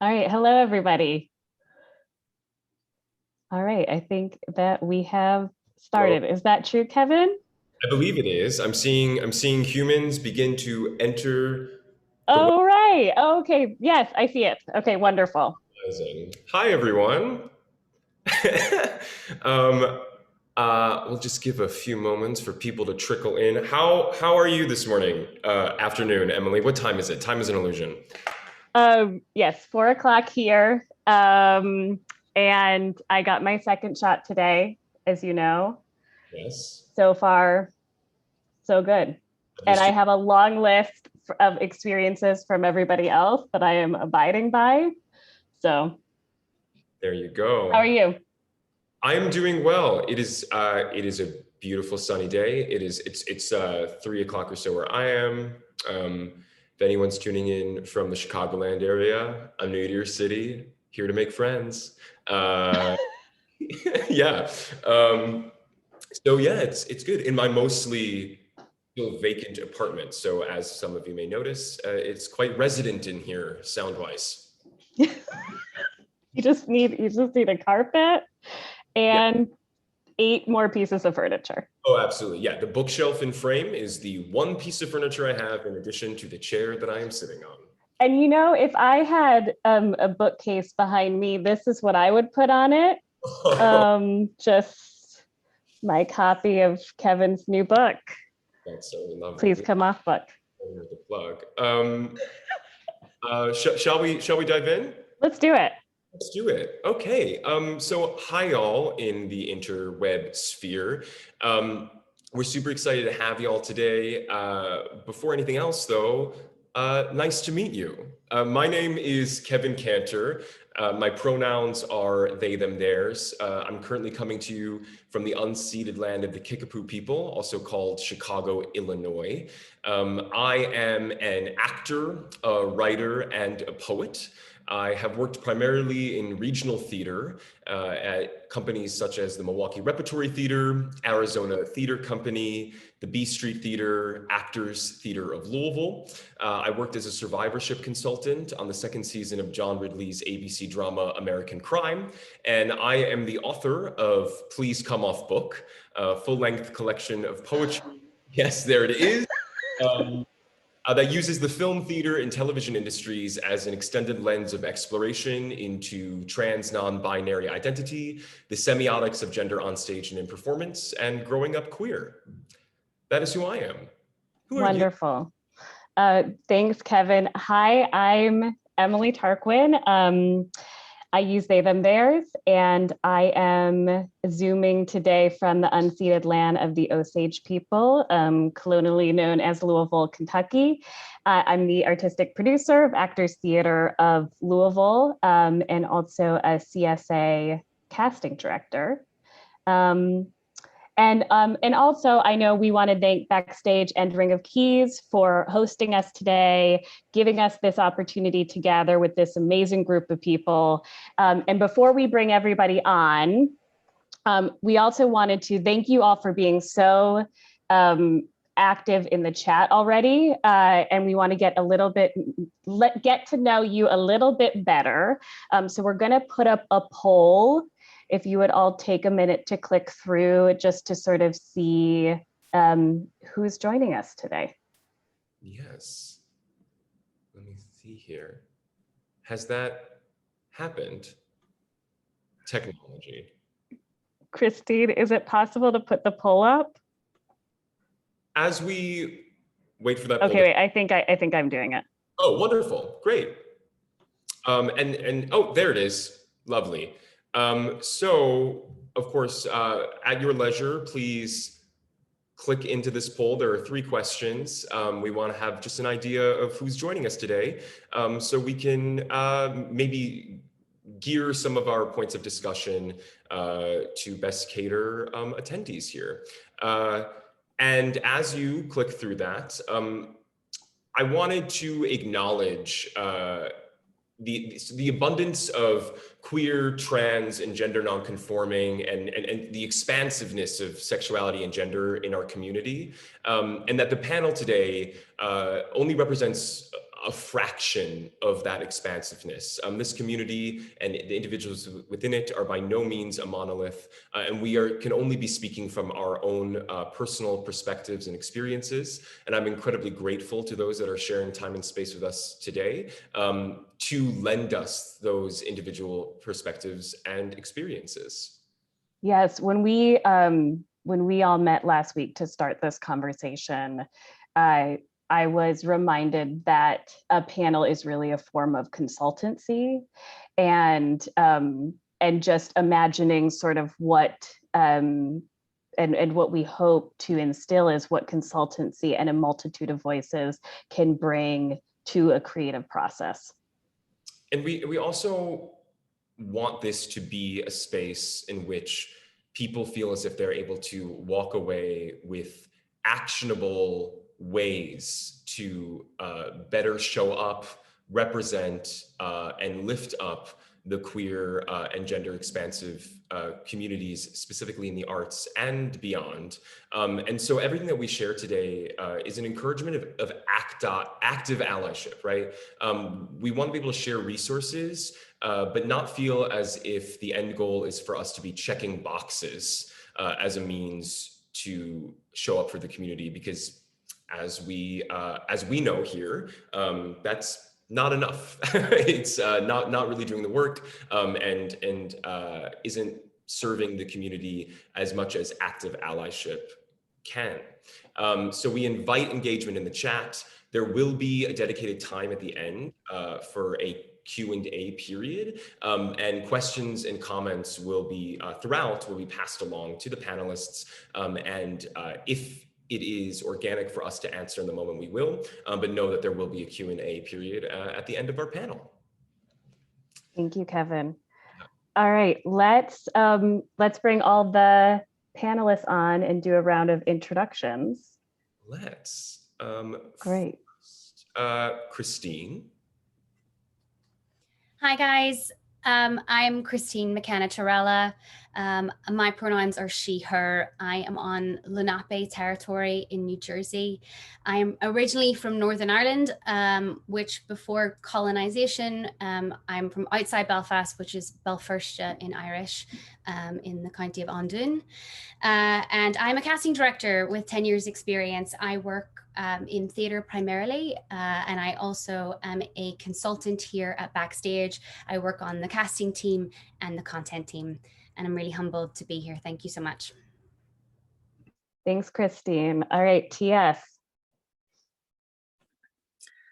All right, hello everybody. All right, I think that we have Well, started. Is that true, Kevin? I believe it is. I'm seeing humans begin to enter the web. Oh, right. Oh, okay. Yes, I see it. Okay, wonderful. Hi, everyone. um, we'll just give a few moments for people to trickle in. How are you this morning, afternoon, Emily? What time is it? Time is an illusion. Yes, 4 o'clock here. And I got my second shot today, as you know. Yes. So far, so good. I'm And just I have a long list of experiences from everybody else that I am abiding by. So, there. You how are go. you? I am doing well. It is a beautiful sunny day. It's 3 o'clock or so where I am. If anyone's tuning in from the Chicagoland area, I'm new to your city, here to make friends. Uh, yeah. So yeah, it's good in my mostly still vacant apartment. So as some of you may notice, it's quite resident in here sound wise. You just need a carpet Yeah. and 8 more pieces of furniture. Oh, absolutely. Yeah, the bookshelf and frame is the one piece of furniture I have in addition to the chair that I am sitting on. And if I had a bookcase behind me, this is what I would put on it. Just my copy of Kevin's new book. That's so lovely. Please We come off book. with the plug. Shall we dive in? Let's do it. Let's do it. Okay. So hi y'all in the interweb sphere. Um, we're super excited to have y'all today. Before anything else, though, nice to meet you. My name is Kevin Kantor. My pronouns are they, them, theirs. I'm currently coming to you from the unceded land of the Kickapoo people, also called Chicago, Illinois. I am an actor, a writer, and a poet. I have worked primarily in regional theater at companies such as the Milwaukee Repertory Theater, Arizona Theater Company, the B Street Theater, Actors Theater of Louisville. I worked as a survivorship consultant on the second season of John Ridley's ABC drama American Crime, and I am the author of Please Come Off Book, a full-length collection of poetry. Yes, there it is. Um, that uses the film, theater, and television industries as an extended lens of exploration into trans non-binary identity, the semiotics of gender on stage and in performance, and growing up queer. That is who I am. Who are you? Wonderful. Thanks, Kevin. Hi, I'm Emily Tarquin. I use they, them, theirs, and I am Zooming today from the unceded land of the Osage people, colonially known as Louisville, Kentucky. I'm the artistic producer of Actors Theater of Louisville, and also a CSA casting director. And also, I know we want to thank Backstage and Ring of Keys for hosting us today, giving us this opportunity to gather with this amazing group of people. And before we bring everybody on, we also wanted to thank you all for being so active in the chat already. And we want to get get to know you a little bit better. So we're going to put up a poll. If you would all take a minute to click through just to sort of see who's joining us today. Yes. Let me see here. Has that happened? Technology. Christine, is it possible to put the poll up? As we wait for that Okay, poll. wait, I think I'm doing it. Oh, wonderful. Great. And oh, there it is. Lovely. So, of course, at your leisure, please click into this poll. There are 3 questions. We want to have just an idea of who's joining us today, so we can maybe gear some of our points of discussion to best cater attendees here. And as you click through that, I wanted to acknowledge the abundance of queer, trans, and gender nonconforming, and the expansiveness of sexuality and gender in our community, and that the panel today only represents a fraction of that expansiveness. This community and the individuals within it are by no means a monolith, and we can only be speaking from our own personal perspectives and experiences. And I'm incredibly grateful to those that are sharing time and space with us today to lend us those individual perspectives and experiences. Yes, when we all met last week to start this conversation, I was reminded that a panel is really a form of consultancy, and just imagining sort of what and what we hope to instill is what consultancy and a multitude of voices can bring to a creative process. And we also want this to be a space in which people feel as if they're able to walk away with actionable ways to better show up, represent, and lift up the queer and gender expansive communities, specifically in the arts and beyond. And so everything that we share today is an encouragement of active allyship, right? We want to be able to share resources, but not feel as if the end goal is for us to be checking boxes as a means to show up for the community, because as we know here, that's not enough. It's not really doing the work, and isn't serving the community as much as active allyship can. So we invite engagement in the chat. There will be a dedicated time at the end for a Q&A period, and questions and comments will be passed along to the panelists, and if it is organic for us to answer in the moment, we will, but know that there will be a Q&A period at the end of our panel. Thank you, Kevin. All right, let's bring all the panelists on and do a round of introductions. Let's. Great. First, Christine. Hi, guys. I'm Christine McKenna-Tirella. My pronouns are she, her. I am on Lenape territory in New Jersey. I am originally from Northern Ireland, which before colonization, I'm from outside Belfast, which is Belfirsta in Irish, in the county of Andoon. And I'm a casting director with 10 years experience. I work in theatre primarily, and I also am a consultant here at Backstage. I work on the casting team and the content team, and I'm really humbled to be here. Thank you so much. Thanks, Christine. All right, TS.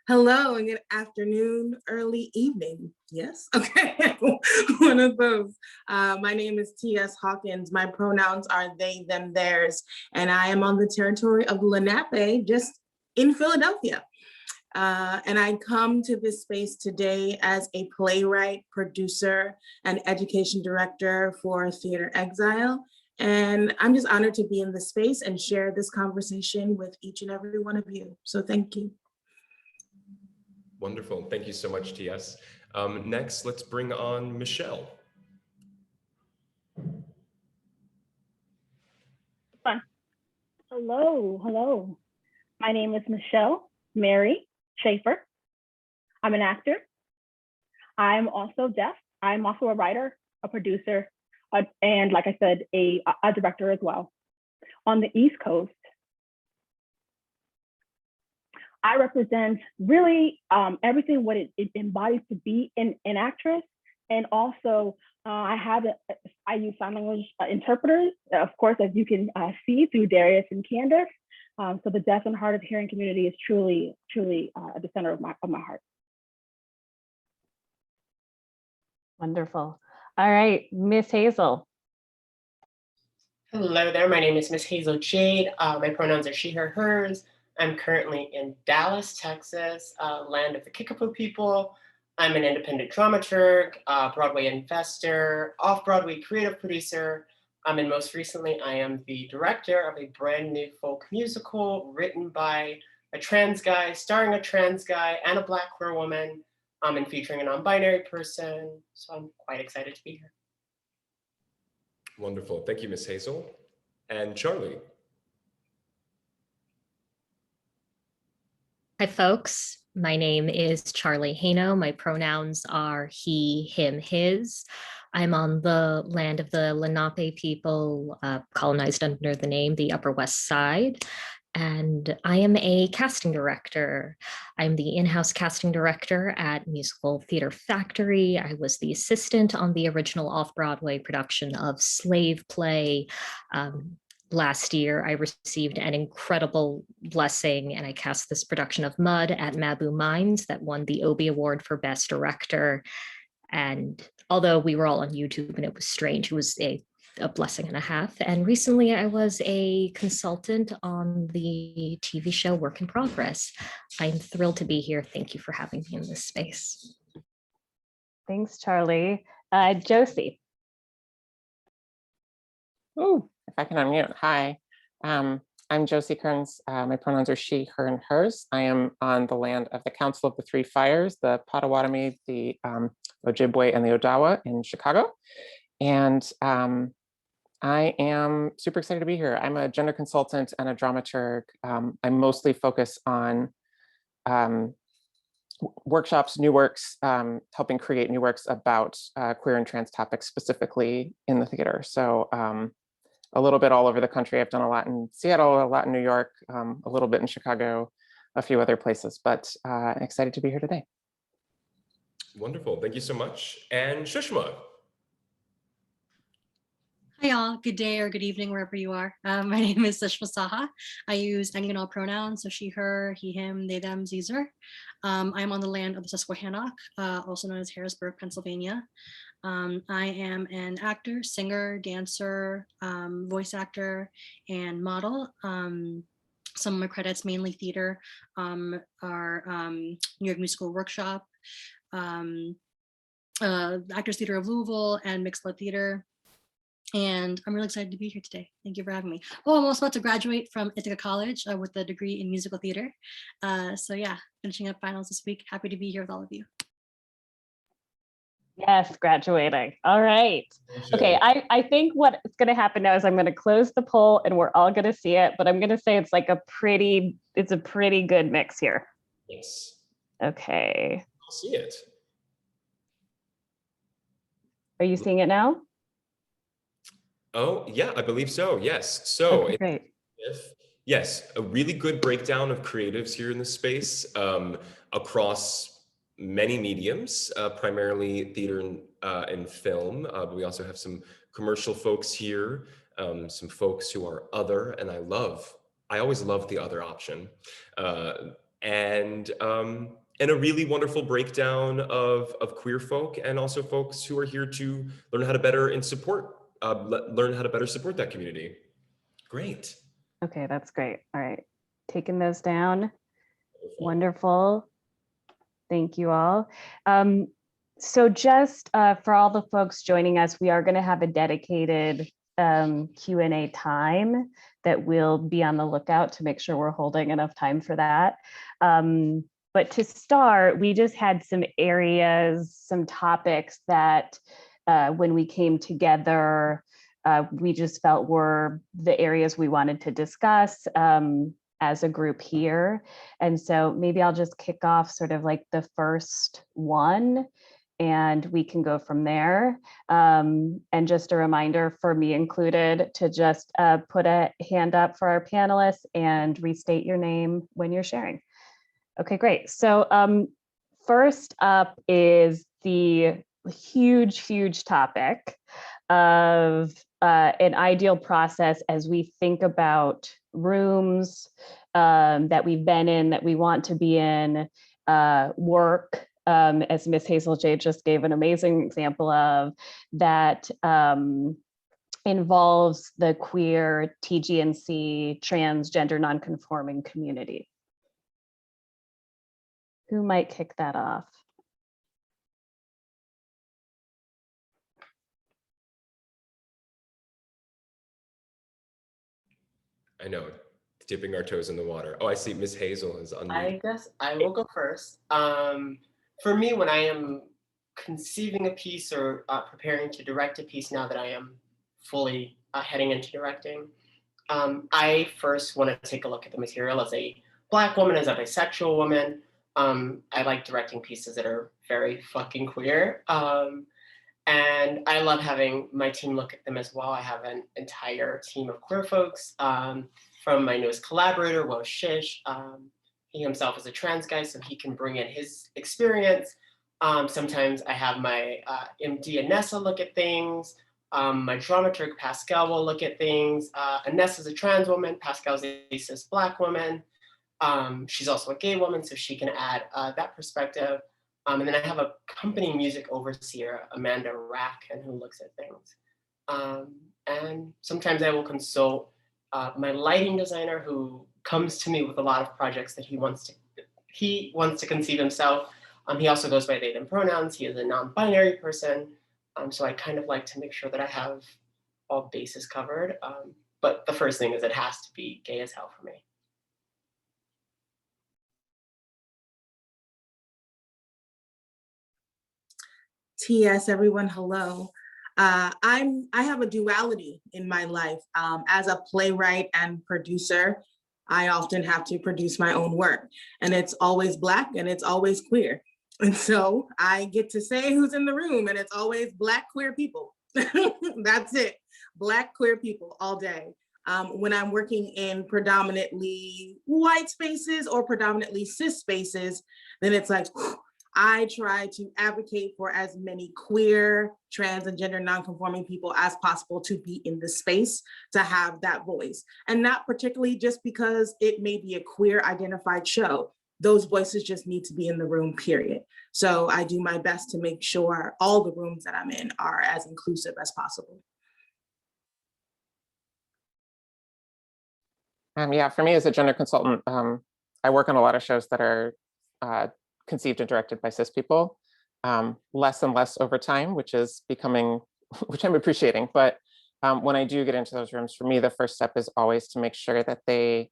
Hello and good afternoon, early evening. Yes, okay, one of those. My name is T.S. Hawkins. My pronouns are they, them, theirs, and I am on the territory of Lenape, just in Philadelphia. And I come to this space today as a playwright, producer, and education director for Theater Exile. And I'm just honored to be in this space and share this conversation with each and every one of you. So thank you. Wonderful. Thank you so much, TS. Next, let's bring on Michelle. Hello. My name is Michelle Mary Schaefer. I'm an actor. I'm also deaf. I'm also a writer, a producer, and like I said, a director as well. On the East Coast, I represent really everything what it embodies to be an actress, and also I use sign language interpreters, of course, as you can see through Darius and Candace. So the deaf and hard of hearing community is truly at the center of my heart. Wonderful. All right, Miss Hazel. Hello there, my name is Miss Hazel Jade. My pronouns are she, her, hers. I'm currently in Dallas, Texas, land of the Kickapoo people. I'm an independent dramaturg, Broadway investor, off-Broadway creative producer, and most recently I am the director of a brand new folk musical written by a trans guy, starring a trans guy and a Black queer woman, and featuring a non-binary person. So I'm quite excited to be here. Wonderful. Thank you, Miss Hazel. And Charlie. Hi, folks. My name is Charlie Hano. My pronouns are he, him, his. I'm on the land of the Lenape people, colonized under the name the Upper West Side. And I am a casting director. I'm the in-house casting director at Musical Theater Factory. I was the assistant on the original off-Broadway production of Slave Play. Last year, I received an incredible blessing and I cast this production of Mud at Mabou Mines that won the Obie Award for Best Director. And although we were all on YouTube and it was strange, it was a blessing and a half. And recently I was a consultant on the TV show Work in Progress. I'm thrilled to be here. Thank you for having me in this space. Thanks, Charlie. Josie. Oh, if I can unmute. Hi, I'm Josie Kearns. My pronouns are she, her, and hers. I am on the land of the Council of the Three Fires, the Potawatomi, the Ojibwe, and the Odawa in Chicago. And I am super excited to be here. I'm a gender consultant and a dramaturg. I mostly focus on workshops, new works, helping create new works about queer and trans topics specifically in the theater. So a little bit all over the country. I've done a lot in Seattle, a lot in New York, a little bit in Chicago, a few other places, but excited to be here today. Wonderful, thank you so much. And Sushma. Hi y'all, good day or good evening wherever you are. My name is Sushma Saha. I use any and all pronouns, so she, her, he, him, they, them, Caesar. I'm on the land of the Susquehannock, also known as Harrisburg, Pennsylvania. I am an actor, singer, dancer, voice actor, and model. Some of my credits, mainly theater, are New York Musical Workshop, Actors Theater of Louisville, and Mixed Blood Theater. And I'm really excited to be here today. Thank you for having me. Oh, I'm also about to graduate from Ithaca College with a degree in musical theater. So yeah, finishing up finals this week. Happy to be here with all of you. Yes, graduating. All right. Okay, I think what's going to happen now is I'm going to close the poll and we're all going to see it, but I'm going to say it's like it's a pretty good mix here. Yes. Okay. I'll see it. Are you seeing it now? Oh, yeah, I believe so. Yes. So, okay, great. Yes, a really good breakdown of creatives here in the space across many mediums, primarily theater and film. But we also have some commercial folks here, some folks who are other, and I always love the other option. And a really wonderful breakdown of queer folk and also folks who are here to learn how to better and support learn how to better support that community. Great. Okay, that's great. All right, taking those down. Wonderful. Thank you all. So just for all the folks joining us, we are going to have a dedicated Q&A time that we'll be on the lookout to make sure we're holding enough time for that. But to start, we just had some areas, some topics that when we came together, we just felt were the areas we wanted to discuss as a group here. And so maybe I'll just kick off sort of like the first one and we can go from there. And just a reminder for me included to just put a hand up for our panelists and restate your name when you're sharing. Okay, great. So first up is the huge topic of an ideal process as we think about rooms that we've been in, that we want to be in, work, as Miss Hazel Jade just gave an amazing example of, that involves the queer, TGNC, transgender nonconforming community. Who might kick that off? I know, dipping our toes in the water. Oh, I see Miss Hazel is unmuted. I guess I will go first. For me, when I am conceiving a piece or preparing to direct a piece, now that I am fully heading into directing, I first want to take a look at the material as a Black woman, as a bisexual woman. I like directing pieces that are very fucking queer. And I love having my team look at them as well. I have an entire team of queer folks, from my newest collaborator, Will Shish. He himself is a trans guy, so he can bring in his experience. Sometimes I have my MD Anessa look at things. My dramaturg Pascal will look at things. Anessa's a trans woman, Pascal's a cis Black woman. She's also a gay woman, so she can add that perspective. And then I have a company music overseer, Amanda Racken, who looks at things. And sometimes I will consult my lighting designer, who comes to me with a lot of projects that he wants to conceive himself. He also goes by they, them pronouns. He is a non-binary person. So I kind of like to make sure that I have all bases covered. But the first thing is it has to be gay as hell for me. TS, everyone, hello. I have a duality in my life. As a playwright and producer, I often have to produce my own work, and it's always Black and it's always queer. And so I get to say who's in the room, and it's always Black queer people. That's it, Black queer people all day. When I'm working in predominantly white spaces or predominantly cis spaces, then it's like, I try to advocate for as many queer, trans, and gender nonconforming people as possible to be in the space, to have that voice. And not particularly just because it may be a queer identified show. Those voices just need to be in the room, period. So I do my best to make sure all the rooms that I'm in are as inclusive as possible. Yeah, for me as a gender consultant, I work on a lot of shows that are conceived and directed by cis people, less and less over time, which is becoming, which I'm appreciating. But when I do get into those rooms, for me, the first step is always to make sure that they,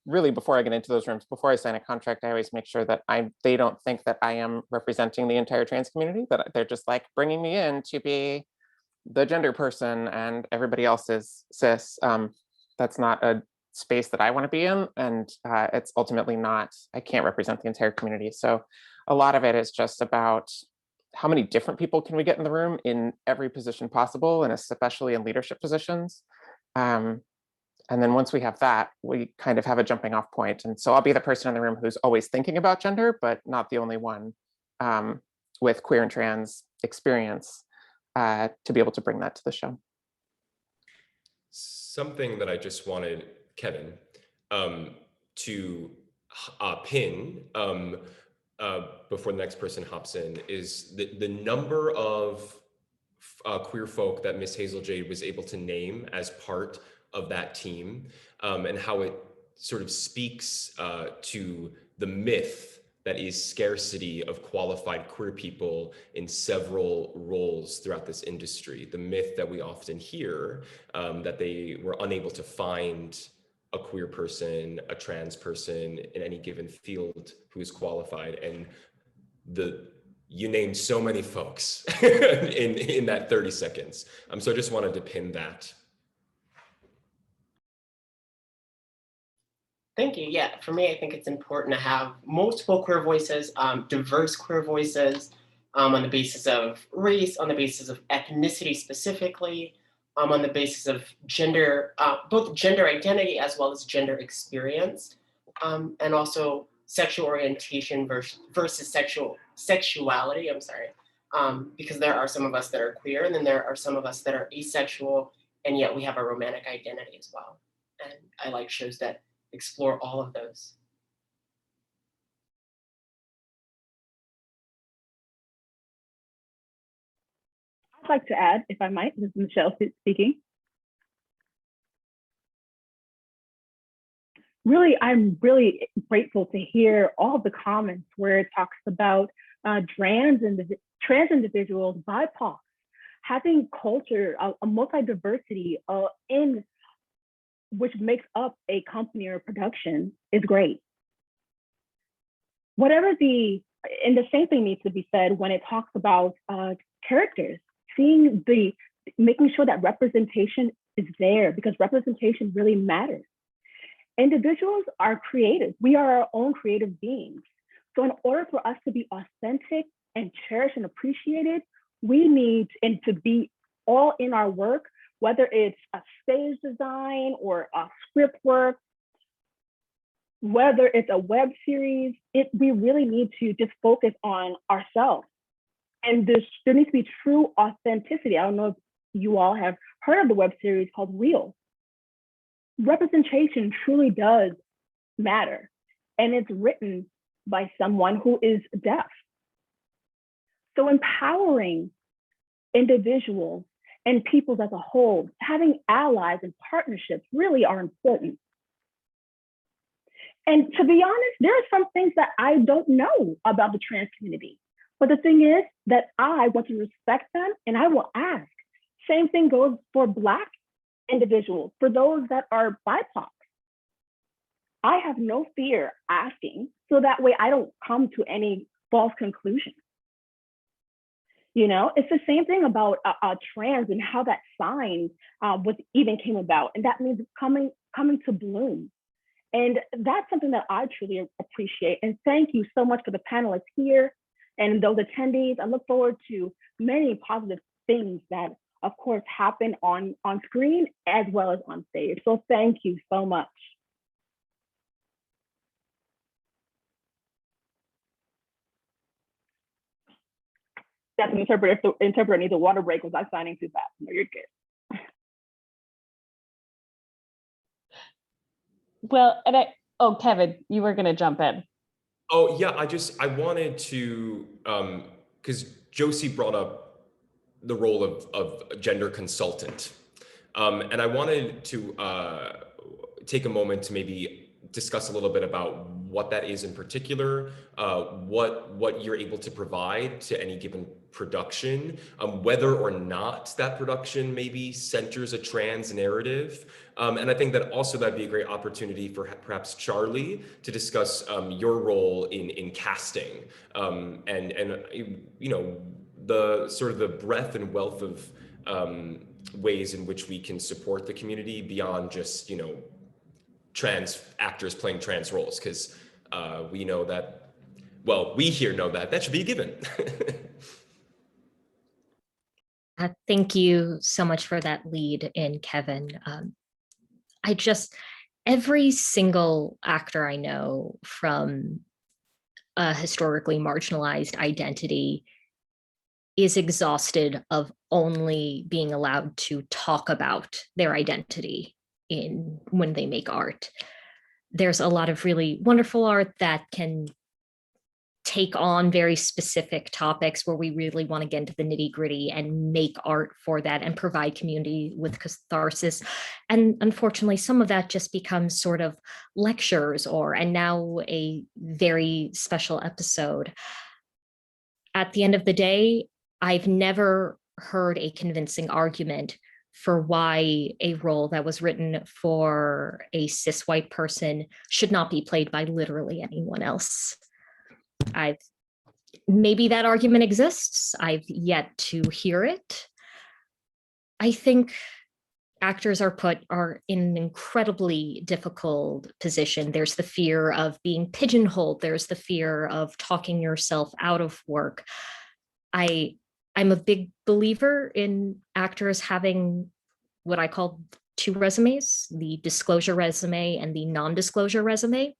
really before I get into those rooms, before I sign a contract, I always make sure that they don't think that I am representing the entire trans community, that they're just like bringing me in to be the gender person and everybody else is cis. That's not a space that I want to be in, and it's ultimately not, I can't represent the entire community. So a lot of it is just about how many different people can we get in the room in every position possible, and especially in leadership positions. And then once we have that, we kind of have a jumping off point. And so I'll be the person in the room who's always thinking about gender, but not the only one with queer and trans experience to be able to bring that to the show. Something that I just wanted Kevin to pin before the next person hops in is the number of queer folk that Miss Hazel Jade was able to name as part of that team, and how it sort of speaks to the myth that is scarcity of qualified queer people in several roles throughout this industry. The myth that we often hear, that they were unable to find a queer person, a trans person in any given field who is qualified. And you named so many folks in that 30 seconds. So I just wanted to pin that. Thank you. Yeah, for me, I think it's important to have multiple queer voices, diverse queer voices, on the basis of race, on the basis of ethnicity specifically, on the basis of gender, both gender identity as well as gender experience, and also sexual orientation versus sexuality, I'm sorry, because there are some of us that are queer, and then there are some of us that are asexual, and yet we have a romantic identity as well. And I like shows that explore all of those. I'd like to add, if I might, this is Michelle speaking. Really, I'm really grateful to hear all the comments where it talks about trans individuals, BIPOC, having culture, a multi-diversity in which makes up a company or production is great. And the same thing needs to be said when it talks about characters, making sure that representation is there, because representation really matters. Individuals are creative. We are our own creative beings. So in order for us to be authentic and cherished and appreciated, we need and to be all in our work, whether it's a stage design or a script work, whether it's a web series, we really need to just focus on ourselves. And there needs to be true authenticity. I don't know if you all have heard of the web series called Real. Representation truly does matter, and it's written by someone who is deaf. So empowering individuals and peoples as a whole, having allies and partnerships really are important. And to be honest, there are some things that I don't know about the trans community. But the thing is that I want to respect them and I will ask. Same thing goes for Black individuals, for those that are BIPOC. I have no fear asking, so that way I don't come to any false conclusions. You know, it's the same thing about trans and how that sign even came about, and that means coming to bloom. And that's something that I truly appreciate. And thank you so much for the panelists here and those attendees. I look forward to many positive things that, of course, happen on screen as well as on stage. So thank you so much. That's an interpreter. If the interpreter needs a water break, was I signing too fast? No, you're good. Well, and Kevin, you were going to jump in. Oh yeah, I wanted to, because Josie brought up the role of gender consultant, and I wanted to take a moment to maybe discuss a little bit about what that is in particular, what you're able to provide to any given production, whether or not that production maybe centers a trans narrative. And I think that also that'd be a great opportunity for perhaps Charlie to discuss your role in casting, and you know, the sort of the breadth and wealth of ways in which we can support the community beyond just, you know, trans actors playing trans roles, because we know that, well, we here know that should be a given. Thank you so much for that lead in, Kevin. Every single actor I know from a historically marginalized identity is exhausted of only being allowed to talk about their identity when they make art. There's a lot of really wonderful art that can take on very specific topics where we really want to get into the nitty-gritty and make art for that and provide community with catharsis. And unfortunately, some of that just becomes sort of lectures and now a very special episode. At the end of the day, I've never heard a convincing argument for why a role that was written for a cis white person should not be played by literally anyone else. Maybe that argument exists. I've yet to hear it. I think actors are in an incredibly difficult position. There's the fear of being pigeonholed. There's the fear of talking yourself out of work. I'm a big believer in actors having what I call two resumes, the disclosure resume and the non-disclosure resume.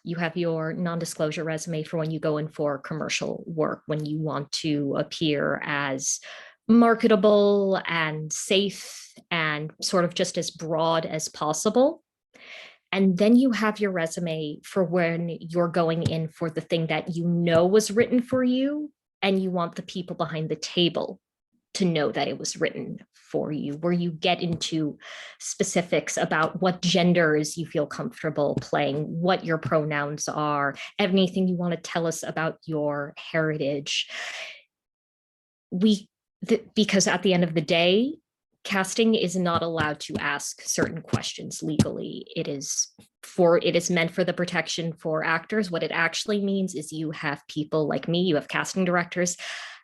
You have your non-disclosure resume for when you go in for commercial work, when you want to appear as marketable and safe and sort of just as broad as possible. And then you have your resume for when you're going in for the thing that you know was written for you, and you want the people behind the table to know that it was written for you, where you get into specifics about what genders you feel comfortable playing, what your pronouns are, anything you want to tell us about your heritage. Because at the end of the day, casting is not allowed to ask certain questions legally. It is meant for the protection for actors. What it actually means is you have people like me, you have casting directors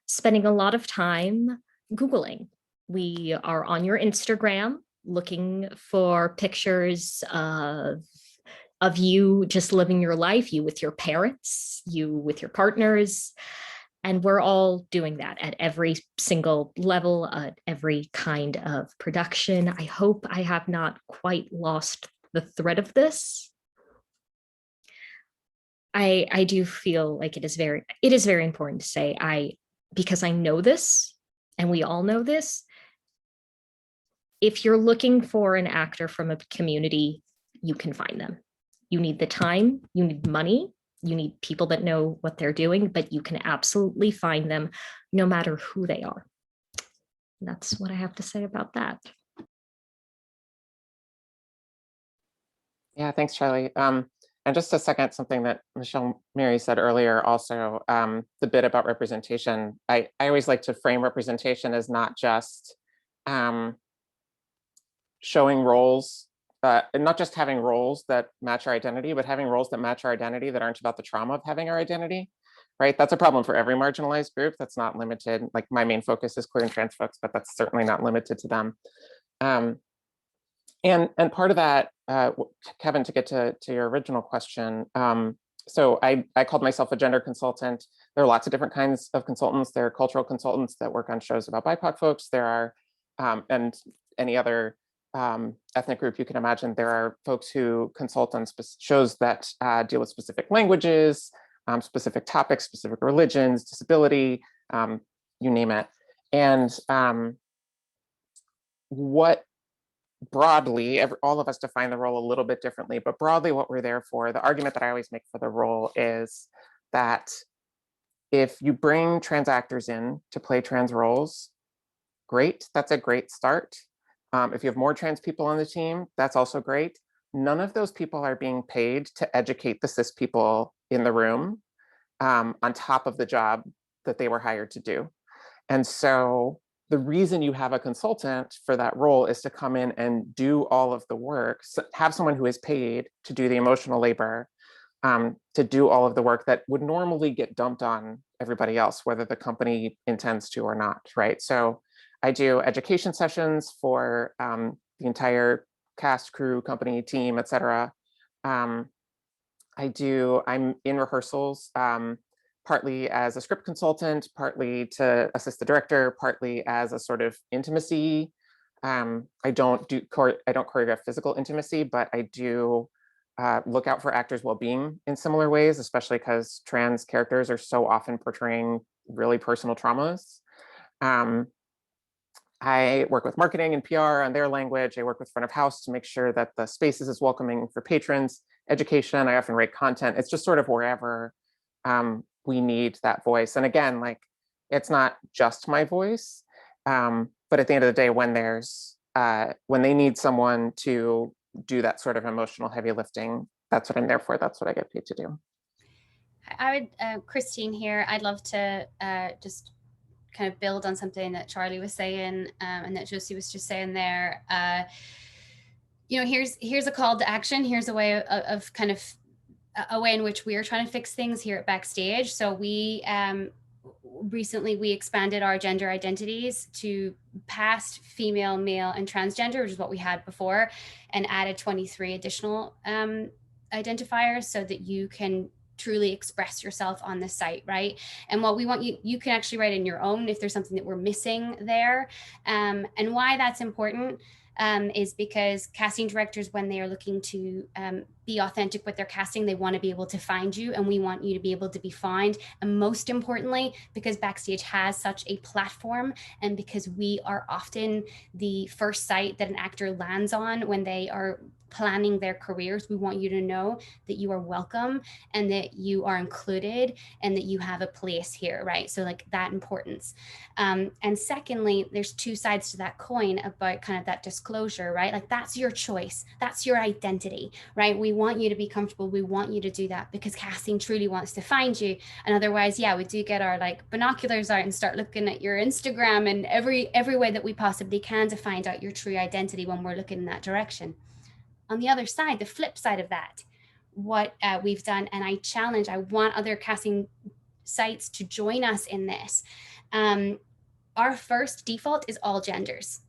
spending a lot of time Googling. We are on your Instagram looking for pictures of of you just living your life, you with your parents, you with your partners. And we're all doing that at every single level, at every kind of production. I hope I have not quite lost the thread of this. I do feel like it is very important to say, because I know this, and we all know this, if you're looking for an actor from a community, you can find them. You need the time, you need money, you need people that know what they're doing, but you can absolutely find them no matter who they are. And that's what I have to say about that. Yeah, thanks, Charlie. And just to second something that Michelle Mary said earlier, also the bit about representation, I always like to frame representation as not just showing roles, and not just having roles that match our identity, but having roles that match our identity that aren't about the trauma of having our identity, right? That's a problem for every marginalized group. That's not limited. Like, my main focus is queer and trans folks, but that's certainly not limited to them. And part of that, Kevin, to get to your original question, so I called myself a gender consultant. There are lots of different kinds of consultants. There are cultural consultants that work on shows about BIPOC folks. There are, and any other ethnic group you can imagine, there are folks who consult on shows that deal with specific languages, specific topics, specific religions, disability, you name it. And what broadly, all of us define the role a little bit differently, but broadly what we're there for, the argument that I always make for the role is that if you bring trans actors in to play trans roles, great, that's a great start. If you have more trans people on the team, that's also great. None of those people are being paid to educate the cis people in the room on top of the job that they were hired to do. And so the reason you have a consultant for that role is to come in and do all of the work, have someone who is paid to do the emotional labor, to do all of the work that would normally get dumped on everybody else, whether the company intends to or not, right? So I do education sessions for the entire cast, crew, company, team, et cetera. I'm in rehearsals, partly as a script consultant, partly to assist the director, partly as a sort of intimacy. I don't choreograph physical intimacy, but I do look out for actors' well-being in similar ways, especially because trans characters are so often portraying really personal traumas. I work with marketing and PR on their language. I work with front of house to make sure that the spaces is welcoming for patrons. Education, I often write content. It's just sort of wherever we need that voice. And again, like, it's not just my voice, but at the end of the day, when they need someone to do that sort of emotional heavy lifting, that's what I'm there for. That's what I get paid to do. I would, Christine here, I'd love to just kind of build on something that Charlie was saying and that Josie was just saying there. You know, here's a call to action. Here's a way of kind of a way in which we are trying to fix things here at Backstage. So we recently we expanded our gender identities to past female, male, and transgender, which is what we had before, and added 23 additional identifiers so that you can truly express yourself on the site, right? And what we want you can actually write in your own if there's something that we're missing there. And why that's important is because casting directors, when they are looking to be authentic with their casting, they want to be able to find you, and we want you to be able to be found. And most importantly, because Backstage has such a platform, and because we are often the first site that an actor lands on when they are planning their careers, we want you to know that you are welcome and that you are included and that you have a place here, right? So like that importance. And secondly, there's two sides to that coin about kind of that disclosure, right? Like that's your choice. That's your identity, right? We want you to be comfortable. We want you to do that because casting truly wants to find you. And otherwise, yeah, we do get our like binoculars out and start looking at your Instagram and every way that we possibly can to find out your true identity when we're looking in that direction. On the other side, the flip side of that, what we've done, and I want other casting sites to join us in this. Our first default is all genders,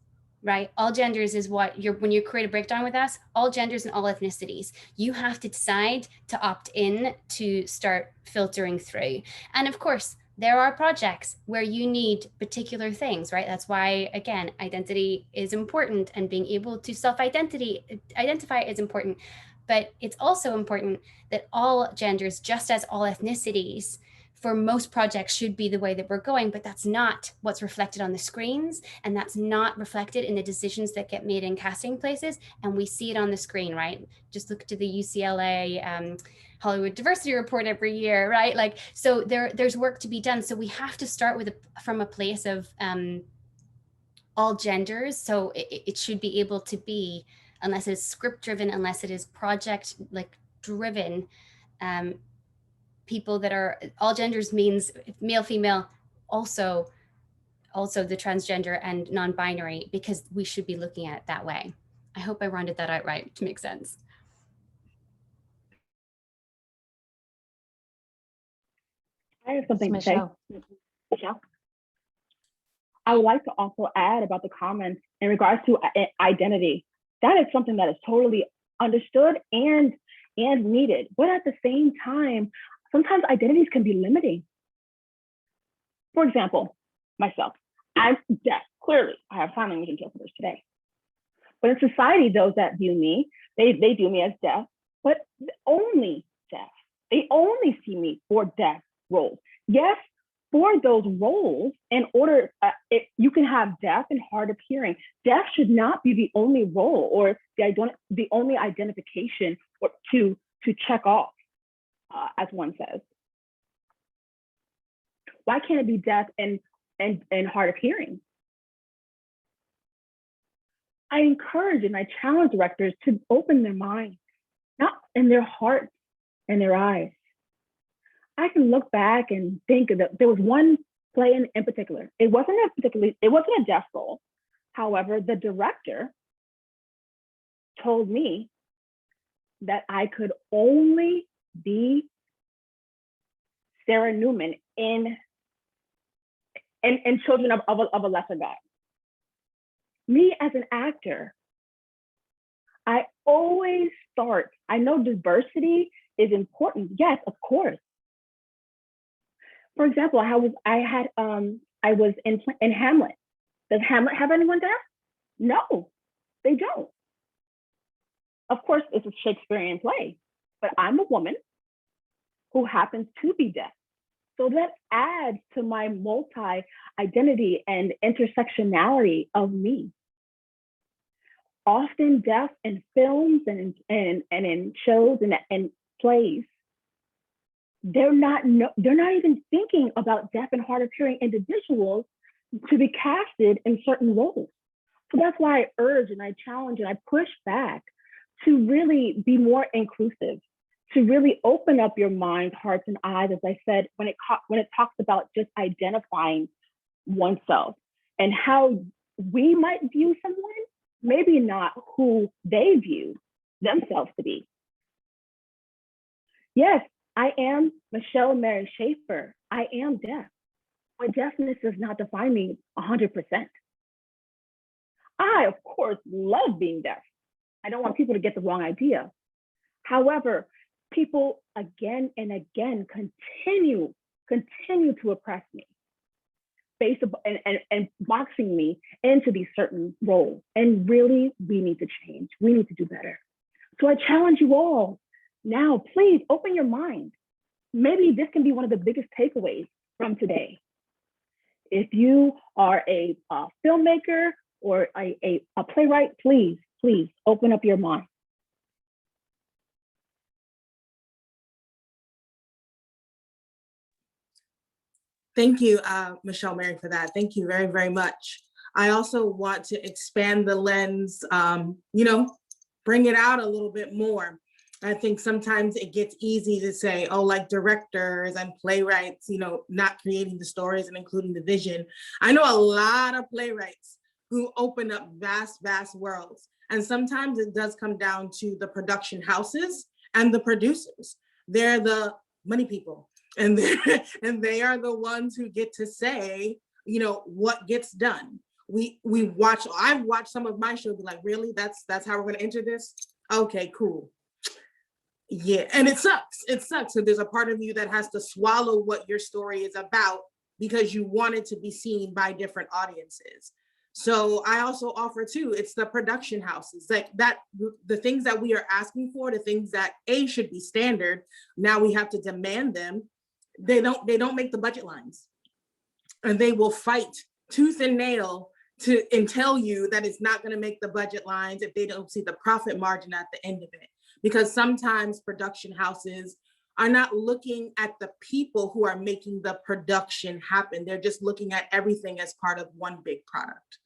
right? All genders is what when you create a breakdown with us, all genders and all ethnicities. You have to decide to opt in to start filtering through. And of course, there are projects where you need particular things, right? That's why, again, identity is important, and being able to identify is important. But it's also important that all genders, just as all ethnicities, for most projects should be the way that we're going, but that's not what's reflected on the screens, and that's not reflected in the decisions that get made in casting places. And we see it on the screen, right? Just look to the UCLA Hollywood Diversity Report every year, right? Like, so there's work to be done. So we have to start with from a place of all genders. So it should be able to be, unless it's script driven, unless it is project like driven, people that are all genders means male, female, also the transgender and non-binary, because we should be looking at it that way. I hope I rounded that out right to make sense. I have something to Michelle. say. Michelle? I would like to also add about the comments in regards to identity. That is something that is totally understood and needed. But at the same time, sometimes identities can be limiting. For example, myself, I'm deaf. Clearly, I have sign language interpreters today. But in society, those that view me, they view me as deaf, but only deaf. They only see me for deaf roles. Yes, for those roles, in order, you can have deaf and hard of hearing. Deaf should not be the only role or the only identification or to check off, as one says. Why can't it be deaf and hard of hearing? I encourage and I challenge directors to open their minds, not in their hearts and their eyes. I can look back and think that there was one play in particular. It wasn't a deaf role. However, the director told me that I could only be Sarah Newman in Children of a Lesser God. Me as an actor, I always start. I know diversity is important. Yes, of course. For example, I was in Hamlet. Does Hamlet have anyone deaf? No, they don't. Of course, it's a Shakespearean play, but I'm a woman who happens to be deaf. So that adds to my multi-identity and intersectionality of me. Often deaf in films and in shows and plays, they're not even thinking about deaf and hard of hearing individuals to be casted in certain roles. So that's why I urge and I challenge and I push back to really be more inclusive, to really open up your mind, hearts, and eyes, as I said, when it talks about just identifying oneself and how we might view someone, maybe not who they view themselves to be. Yes, I am Michelle Mary Schaefer. I am deaf, but deafness does not define me 100%. I, of course, love being deaf. I don't want people to get the wrong idea. However, people again and again continue to oppress me based upon, and boxing me into these certain roles. And really, we need to change. We need to do better. So I challenge you all now, please open your mind. Maybe this can be one of the biggest takeaways from today. If you are a filmmaker or a playwright, please open up your mind. Thank you, Michelle Mary, for that. Thank you very, very much. I also want to expand the lens, bring it out a little bit more. I think sometimes it gets easy to say, oh, like directors and playwrights, not creating the stories and including the vision. I know a lot of playwrights who open up vast, vast worlds. And sometimes it does come down to the production houses and the producers. They're the money people. And they are the ones who get to say, what gets done. I've watched some of my shows be like, really? That's how we're gonna enter this? Okay, cool. Yeah, and it sucks. It sucks. So there's a part of you that has to swallow what your story is about because you want it to be seen by different audiences. So I also offer too, it's the production houses, like that, the things that we are asking for, the things that should be standard, now we have to demand them. They don't make the budget lines. And they will fight tooth and nail and tell you that it's not gonna make the budget lines if they don't see the profit margin at the end of it. Because sometimes production houses are not looking at the people who are making the production happen. They're just looking at everything as part of one big product.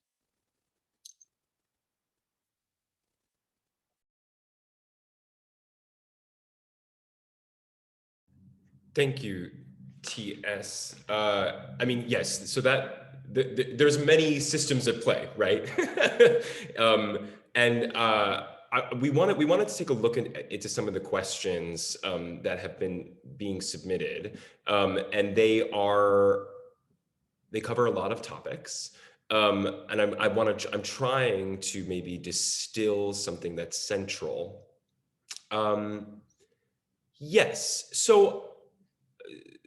Thank you, TS. I mean, yes, so that there's many systems at play, right? We wanted to take a look into some of the questions that have been being submitted, and they cover a lot of topics, and I'm trying to maybe distill something that's central. Yes, so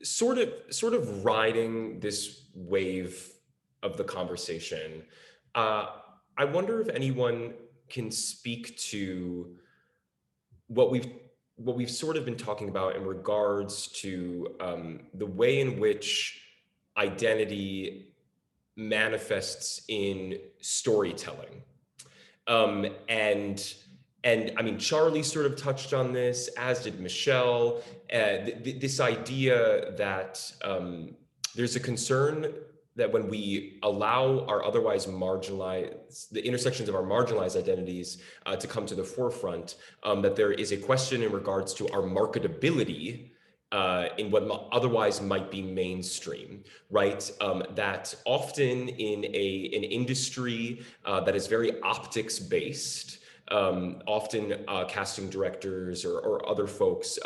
sort of riding this wave of the conversation, I wonder if anyone can speak to what we've sort of been talking about in regards to the way in which identity manifests in storytelling. And I mean, Charlie sort of touched on this, as did Michelle, this idea that there's a concern that when we allow our otherwise marginalized, the intersections of our marginalized identities to come to the forefront, that there is a question in regards to our marketability in what otherwise might be mainstream, right? That often in an industry that is very optics based, often casting directors or other folks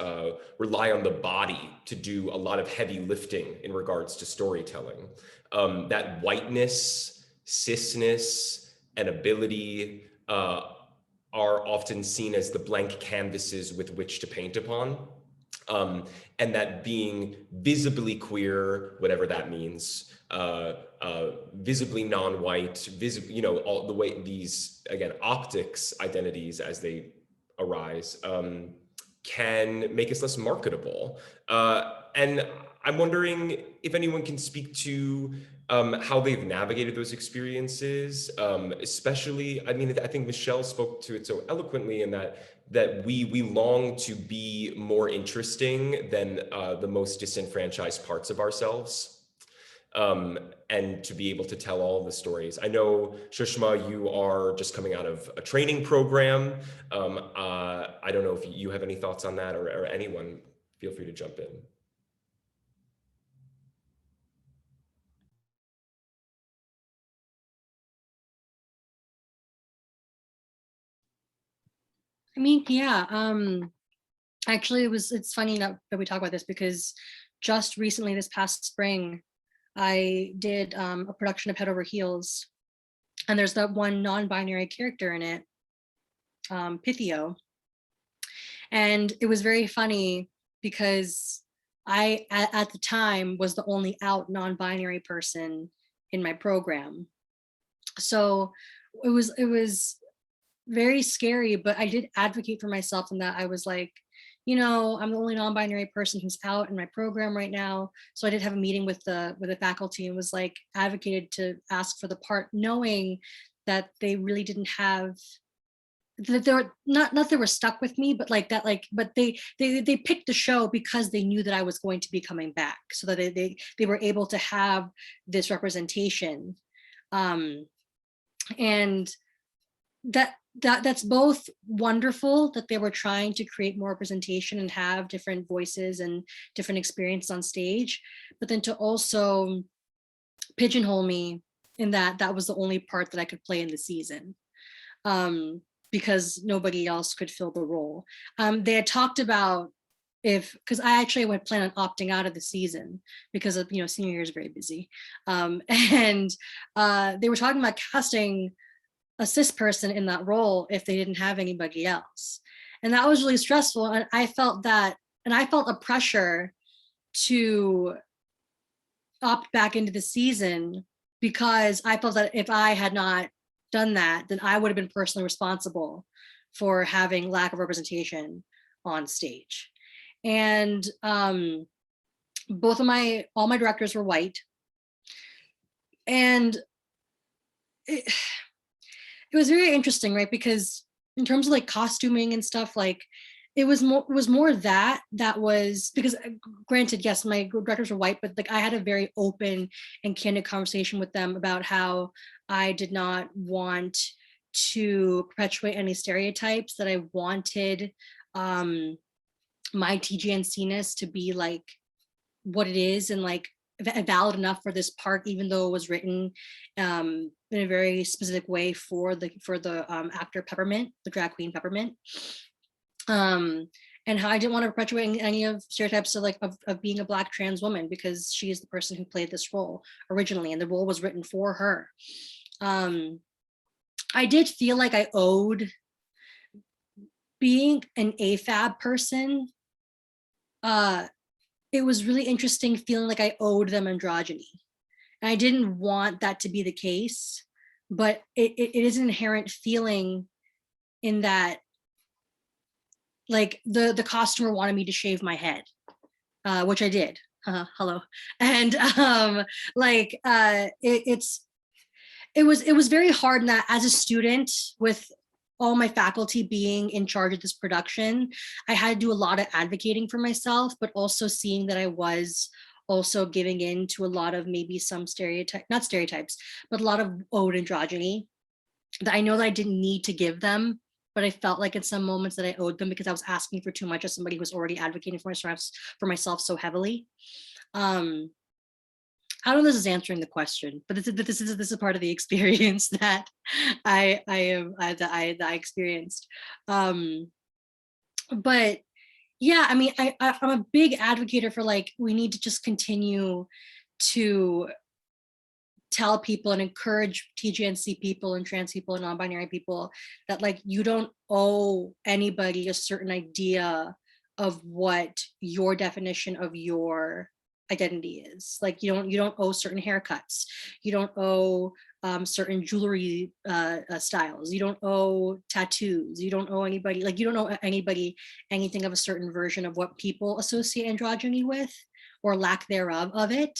rely on the body to do a lot of heavy lifting in regards to storytelling. That whiteness, cisness, and ability are often seen as the blank canvases with which to paint upon. And that being visibly queer, whatever that means, visibly non-white, all the way these, again, optics identities as they arise, can make us less marketable. And I'm wondering if anyone can speak to how they've navigated those experiences, especially, I mean, I think Michelle spoke to it so eloquently in that we long to be more interesting than the most disenfranchised parts of ourselves, and to be able to tell all the stories. I know, Sushma, you are just coming out of a training program. I don't know if you have any thoughts on that, or anyone, feel free to jump in. I mean, yeah, actually it's funny that we talk about this because just recently, this past spring, I did a production of Head Over Heels, and there's that one non-binary character in it, Pythio. And it was very funny because I, at the time, was the only out non-binary person in my program. So it was very scary, but I did advocate for myself in that I was like, I'm the only non-binary person who's out in my program right now. So I did have a meeting with the faculty and was like advocated to ask for the part, knowing that they really didn't have, that they were not they were stuck with me, but like that, but they picked the show because they knew that I was going to be coming back, so that they were able to have this representation, and that's both wonderful that they were trying to create more representation and have different voices and different experiences on stage, but then to also pigeonhole me in that was the only part that I could play in the season, because nobody else could fill the role. They had talked about because I actually would plan on opting out of the season because of, senior year is very busy. And they were talking about casting a cis person in that role if they didn't have anybody else. And that was really stressful. And I felt a pressure to opt back into the season because I felt that if I had not done that, then I would have been personally responsible for having lack of representation on stage. And all my directors were white. And it was very interesting, right? Because in terms of like costuming and stuff, like it was more that was because granted, yes, my directors were white, but like I had a very open and candid conversation with them about how I did not want to perpetuate any stereotypes, that I wanted my TGNC-ness to be like what it is and like valid enough for this part, even though it was written in a very specific way for the actor Peppermint, the drag queen Peppermint. And how I didn't want to perpetuate any of stereotypes of being a Black trans woman because she is the person who played this role originally, and the role was written for her. I did feel like I owed being an AFAB person. It was really interesting feeling like I owed them androgyny. And I didn't want that to be the case, but it is an inherent feeling in that, like the costumer wanted me to shave my head, which I did. Hello. And it was very hard in that as a student with all my faculty being in charge of this production, I had to do a lot of advocating for myself, but also seeing that I was also giving in to a lot of maybe some not stereotypes, but a lot of owed androgyny that I know that I didn't need to give them, but I felt like in some moments that I owed them because I was asking for too much as somebody who was already advocating for myself so heavily. I don't know if this is answering the question, but this is part of the experience that I experienced. But yeah, I mean, I'm a big advocate for like, we need to just continue to tell people and encourage TGNC people and trans people and non-binary people that like, you don't owe anybody a certain idea of what your definition of your identity is. Like you don't owe certain haircuts, you don't owe certain jewelry styles, you don't owe tattoos, you don't owe anybody, like you don't owe anybody anything of a certain version of what people associate androgyny with or lack thereof of it,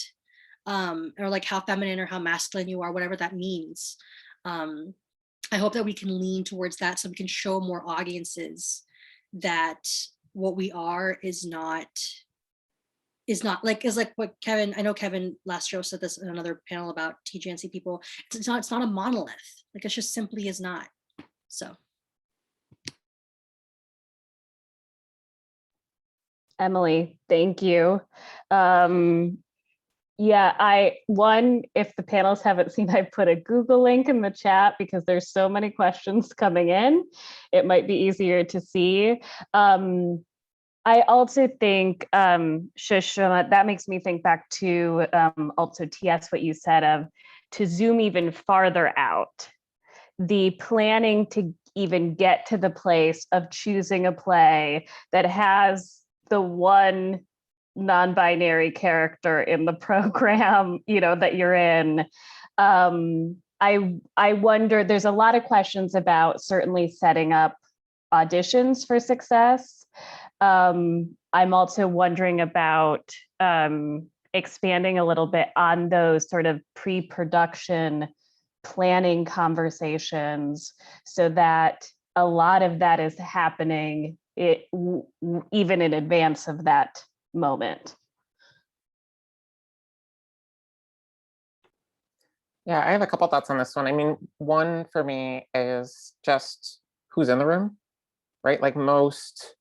or like how feminine or how masculine you are, whatever that means. I hope that we can lean towards that so we can show more audiences that what we are is not like what Kevin, I know Kevin last show said this in another panel about TGNC people. It's not a monolith. Like it just simply is not. So. Emily, thank you. Yeah, if the panelists haven't seen, I put a Google link in the chat because there's so many questions coming in. It might be easier to see. I also think, Sushma, that makes me think back to also TS, what you said of to zoom even farther out, the planning to even get to the place of choosing a play that has the one non-binary character in the program, that you're in. I wonder, there's a lot of questions about certainly setting up auditions for success. I'm also wondering about expanding a little bit on those sort of pre-production planning conversations so that a lot of that is happening even in advance of that moment. Yeah, I have a couple thoughts on this one. I mean, one for me is just who's in the room, right? Like most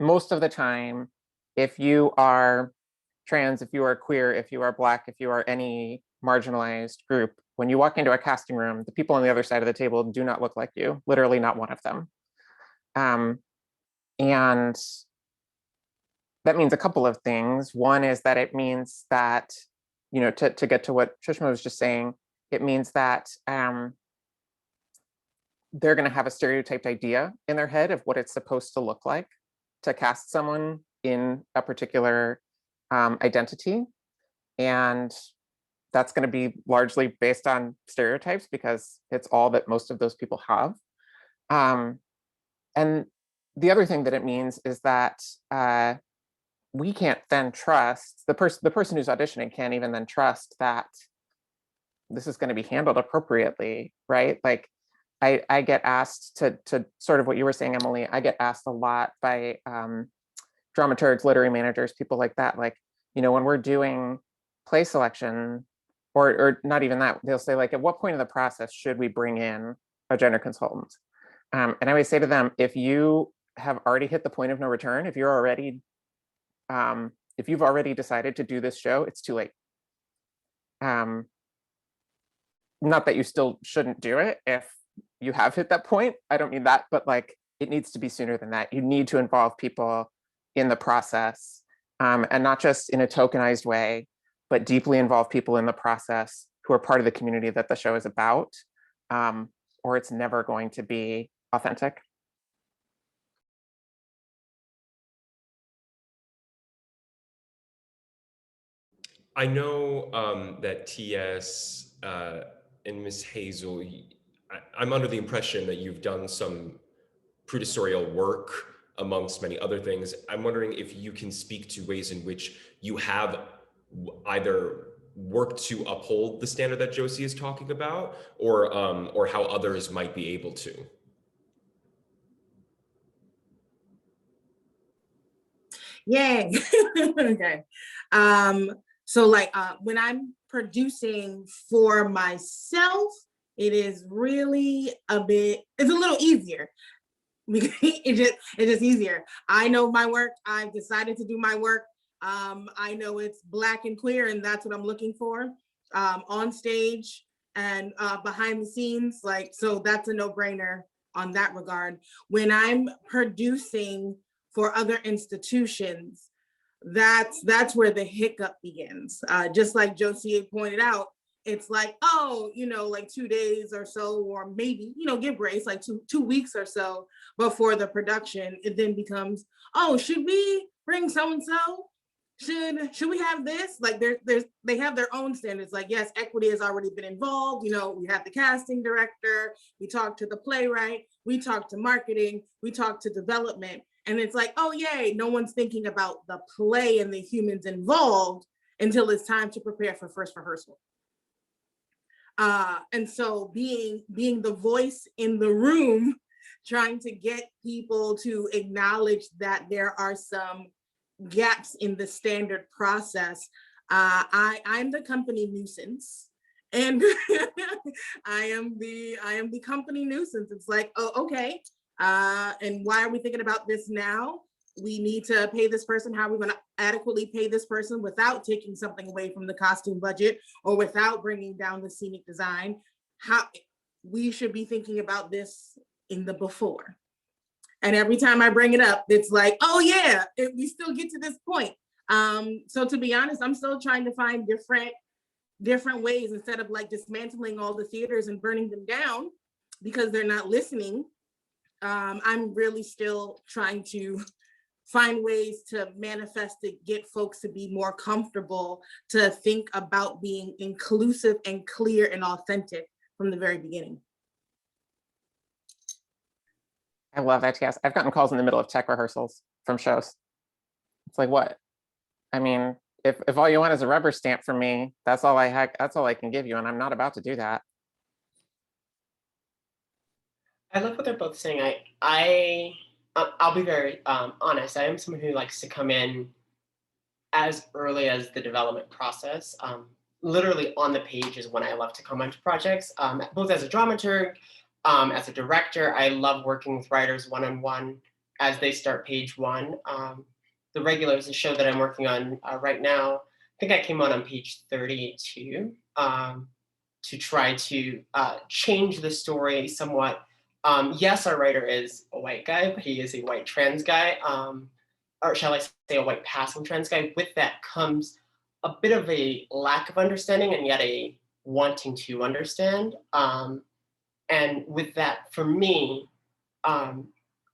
of the time, if you are trans, if you are queer, if you are Black, if you are any marginalized group, when you walk into a casting room, the people on the other side of the table do not look like you, literally not one of them. And that means a couple of things. One is that it means that, you know, to get to what Sushma was just saying, it means that they're going to have a stereotyped idea in their head of what it's supposed to look like to cast someone in a particular identity. And that's going to be largely based on stereotypes because it's all that most of those people have. And the other thing that it means is that we can't then trust, the person who's auditioning can't even then trust that this is going to be handled appropriately, right? Like I get asked to sort of what you were saying, Emily, I get asked a lot by dramaturgs, literary managers, people like that, like, you know, when we're doing play selection, or not even that, they'll say like, at what point in the process should we bring in a gender consultant? And I always say to them, if you have already hit the point of no return, if you're already, if you've already decided to do this show, it's too late. Not that you still shouldn't do it if you have hit that point. I don't mean that, but like, it needs to be sooner than that. You need to involve people in the process, and not just in a tokenized way, but deeply involve people in the process who are part of the community that the show is about, or it's never going to be authentic. I know that TS and Miss Hazel, I'm under the impression that you've done some producerial work amongst many other things. I'm wondering if you can speak to ways in which you have either worked to uphold the standard that Josie is talking about, or how others might be able to. Yay. Okay. So like when I'm producing for myself, it is really it's a little easier. It's just easier. I know my work. I've decided to do my work. I know it's Black and queer, and that's what I'm looking for on stage and behind the scenes. Like, so that's a no-brainer on that regard. When I'm producing for other institutions, that's where the hiccup begins. Just like Josie pointed out, it's like, oh, you know, like 2 days or so, or maybe, you know, give grace, like two weeks or so before the production. It then becomes, oh, should we bring so-and-so? Should we have this? Like they have their own standards. Like, yes, equity has already been involved. You know, we have the casting director, we talked to the playwright, we talked to marketing, we talked to development. And it's like, oh, yay, no one's thinking about the play and the humans involved until it's time to prepare for first rehearsal. And so being the voice in the room, trying to get people to acknowledge that there are some gaps in the standard process. I'm the company nuisance, and I am the company nuisance. It's like, oh, okay. And why are we thinking about this now? We need to pay this person. How are we going to adequately pay this person without taking something away from the costume budget or without bringing down the scenic design? How we should be thinking about this in the before. And every time I bring it up, it's like, oh yeah, we still get to this point. So to be honest, I'm still trying to find different ways instead of like dismantling all the theaters and burning them down because they're not listening. I'm really still trying to find ways to manifest to get folks to be more comfortable to think about being inclusive and clear and authentic from the very beginning. I love that. Yes, I've gotten calls in the middle of tech rehearsals from shows. It's like, what? I mean, if all you want is a rubber stamp from me, that's all I can give you, and I'm not about to do that. I love what they're both saying. I'll be very honest. I am someone who likes to come in as early as the development process. Literally on the page is when I love to come onto projects, both as a dramaturg, as a director. I love working with writers one-on-one as they start page one. The Regulars, the show that I'm working on right now, I think I came on page 32 to try to change the story somewhat. Yes, our writer is a white guy, but he is a white trans guy. or shall I say a white passing trans guy, with that comes a bit of a lack of understanding and yet a wanting to understand. And with that, for me, I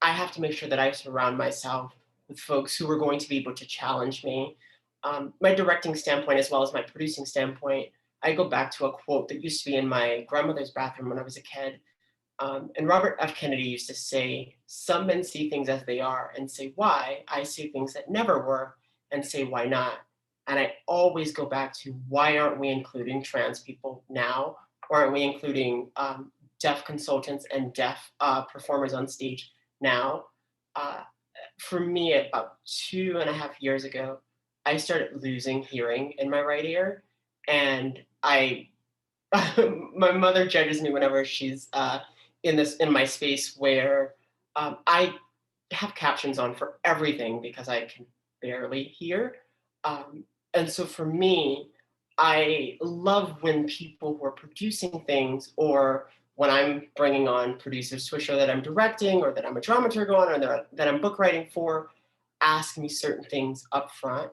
have to make sure that I surround myself with folks who are going to be able to challenge me. My directing standpoint, as well as my producing standpoint, I go back to a quote that used to be in my grandmother's bathroom when I was a kid. And Robert F. Kennedy used to say, "Some men see things as they are and say why. I see things that never were and say why not." And I always go back to, why aren't we including trans people now? Why aren't we including deaf consultants and deaf performers on stage now? For me, about 2.5 years ago, I started losing hearing in my right ear. And my mother judges me whenever she's in my space where I have captions on for everything because I can barely hear. And so for me, I love when people who are producing things, or when I'm bringing on producers to a show that I'm directing or that I'm a dramaturg on or that I'm book writing for, ask me certain things up front.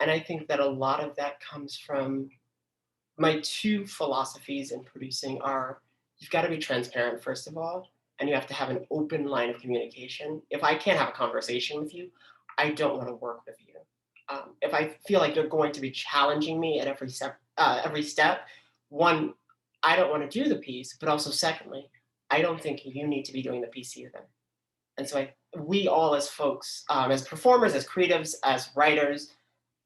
And I think that a lot of that comes from my two philosophies in producing are, you've got to be transparent, first of all, and you have to have an open line of communication. If I can't have a conversation with you, I don't want to work with you. If I feel like you're going to be challenging me at every step, one, I don't want to do the piece, but also secondly, I don't think you need to be doing the piece either. And so we all as folks, as performers, as creatives, as writers,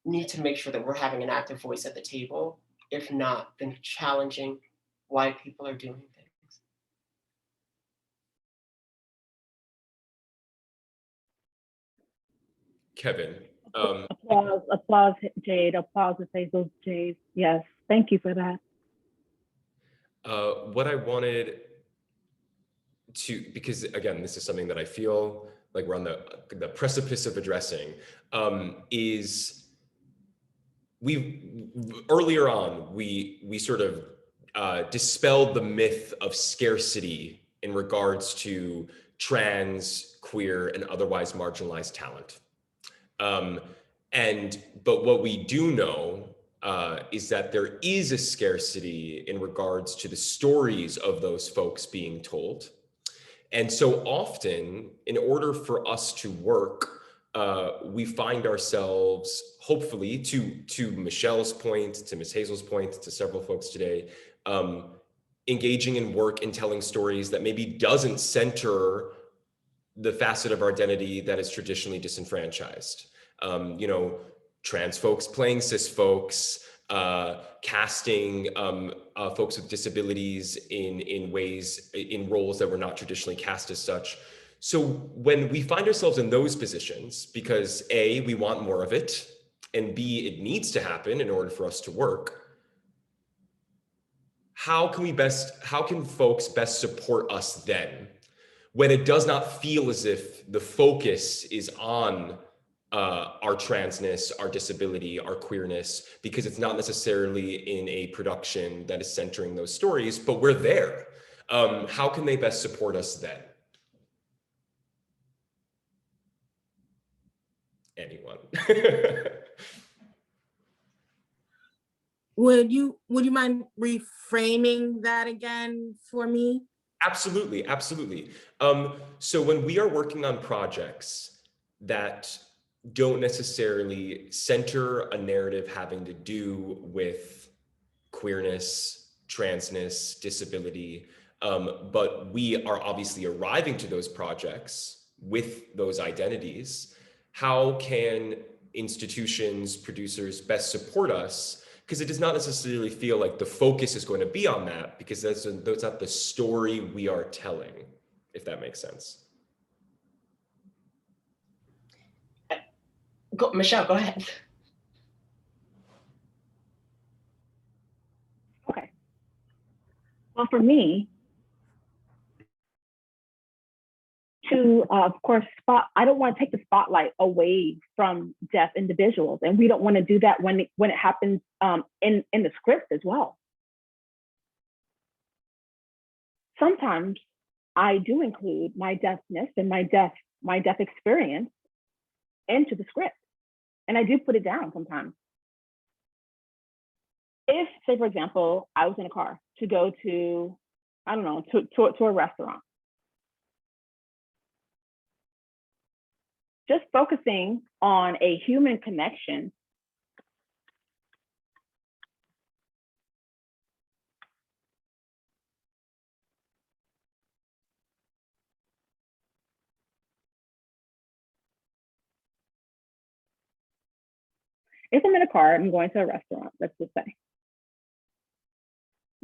need to make sure that we're having an active voice at the table. If not, then challenging why people are doing things. Kevin. Applause, Jade. Applause, Hazel Jade. Yes, thank you for that. What I wanted to, because again, this is something that I feel like we're on the precipice of addressing, is earlier on, we sort of dispelled the myth of scarcity in regards to trans, queer, and otherwise marginalized talent. But what we do know is that there is a scarcity in regards to the stories of those folks being told. And so often, in order for us to work, we find ourselves, hopefully, to Michelle's point, to Miss Hazel's point, to several folks today, engaging in work and telling stories that maybe doesn't center the facet of our identity that is traditionally disenfranchised. Trans folks playing cis folks, casting folks with disabilities in roles that were not traditionally cast as such. So when we find ourselves in those positions, because A, we want more of it, and B, it needs to happen in order for us to work, how can folks best support us then, when it does not feel as if the focus is on our transness, our disability, our queerness, because it's not necessarily in a production that is centering those stories, but we're there. How can they best support us then? Anyone? Would you mind reframing that again for me? Absolutely, absolutely. So when we are working on projects that don't necessarily center a narrative having to do with queerness, transness, disability, but we are obviously arriving to those projects with those identities, how can institutions, producers best support us? Because it does not necessarily feel like the focus is going to be on that, because that's not the story we are telling, if that makes sense. Michelle, go ahead. Okay. Well, for me, to, of course, I don't want to take the spotlight away from deaf individuals, and we don't want to do that when it happens in the script as well. Sometimes I do include my deafness and my deaf experience, into the script. And I do put it down sometimes. If, say, for example, I was in a car to go to, I don't know, to a restaurant, just focusing on a human connection if I'm in a car, I'm going to a restaurant, let's just say.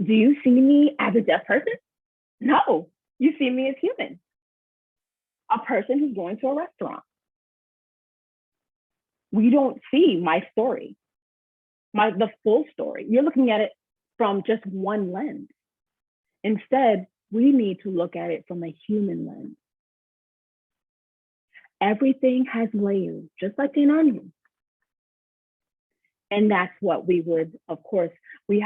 Do you see me as a deaf person? No, you see me as human. A person who's going to a restaurant. We don't see my story, the full story. You're looking at it from just one lens. Instead, we need to look at it from a human lens. Everything has layers, just like an onion. And that's what we would, of course, we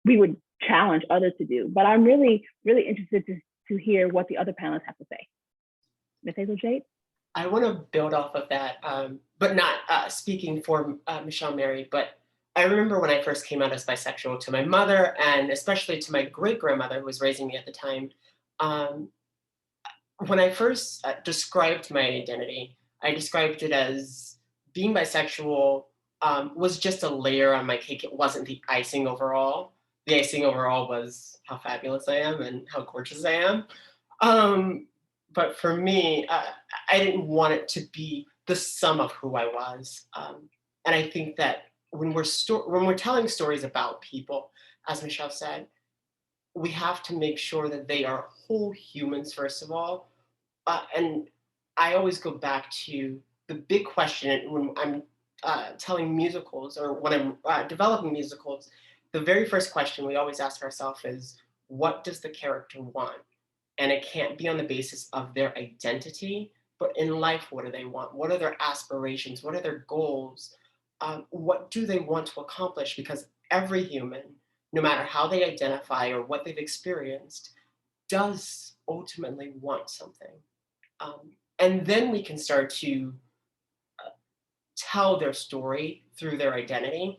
would challenge others to do. But I'm really, really interested to hear what the other panelists have to say. Ms. Hazel Jade? I want to build off of that, but not speaking for Michelle Mary, but I remember when I first came out as bisexual to my mother, and especially to my great-grandmother who was raising me at the time. When I first described my identity, I described it as being bisexual was just a layer on my cake. It wasn't the icing overall. The icing overall was how fabulous I am and how gorgeous I am. But for me, I didn't want it to be the sum of who I was. And I think that when we're telling stories about people, as Michelle said, we have to make sure that they are whole humans, first of all. And I always go back to the big question when I'm telling musicals or when I'm developing musicals, the very first question we always ask ourselves is, what does the character want? And it can't be on the basis of their identity, but in life, what do they want? What are their aspirations? What are their goals? What do they want to accomplish? Because every human, no matter how they identify or what they've experienced, does ultimately want something. And then we can start to tell their story through their identity.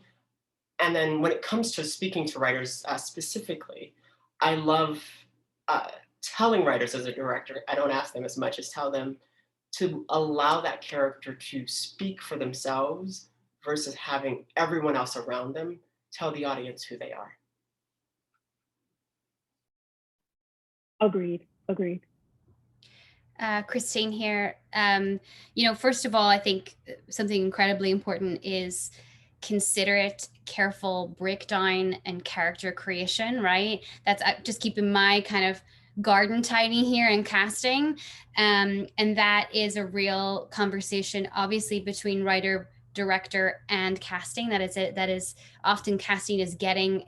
And then when it comes to speaking to writers specifically, I love telling writers as a director, I don't ask them as much as tell them to allow that character to speak for themselves versus having everyone else around them tell the audience who they are. Agreed. Christine here. First of all, I think something incredibly important is considerate, careful breakdown and character creation, right? That's just keeping my kind of garden tidy here in casting. And that is a real conversation, obviously, between writer, director, and casting. That is often casting is getting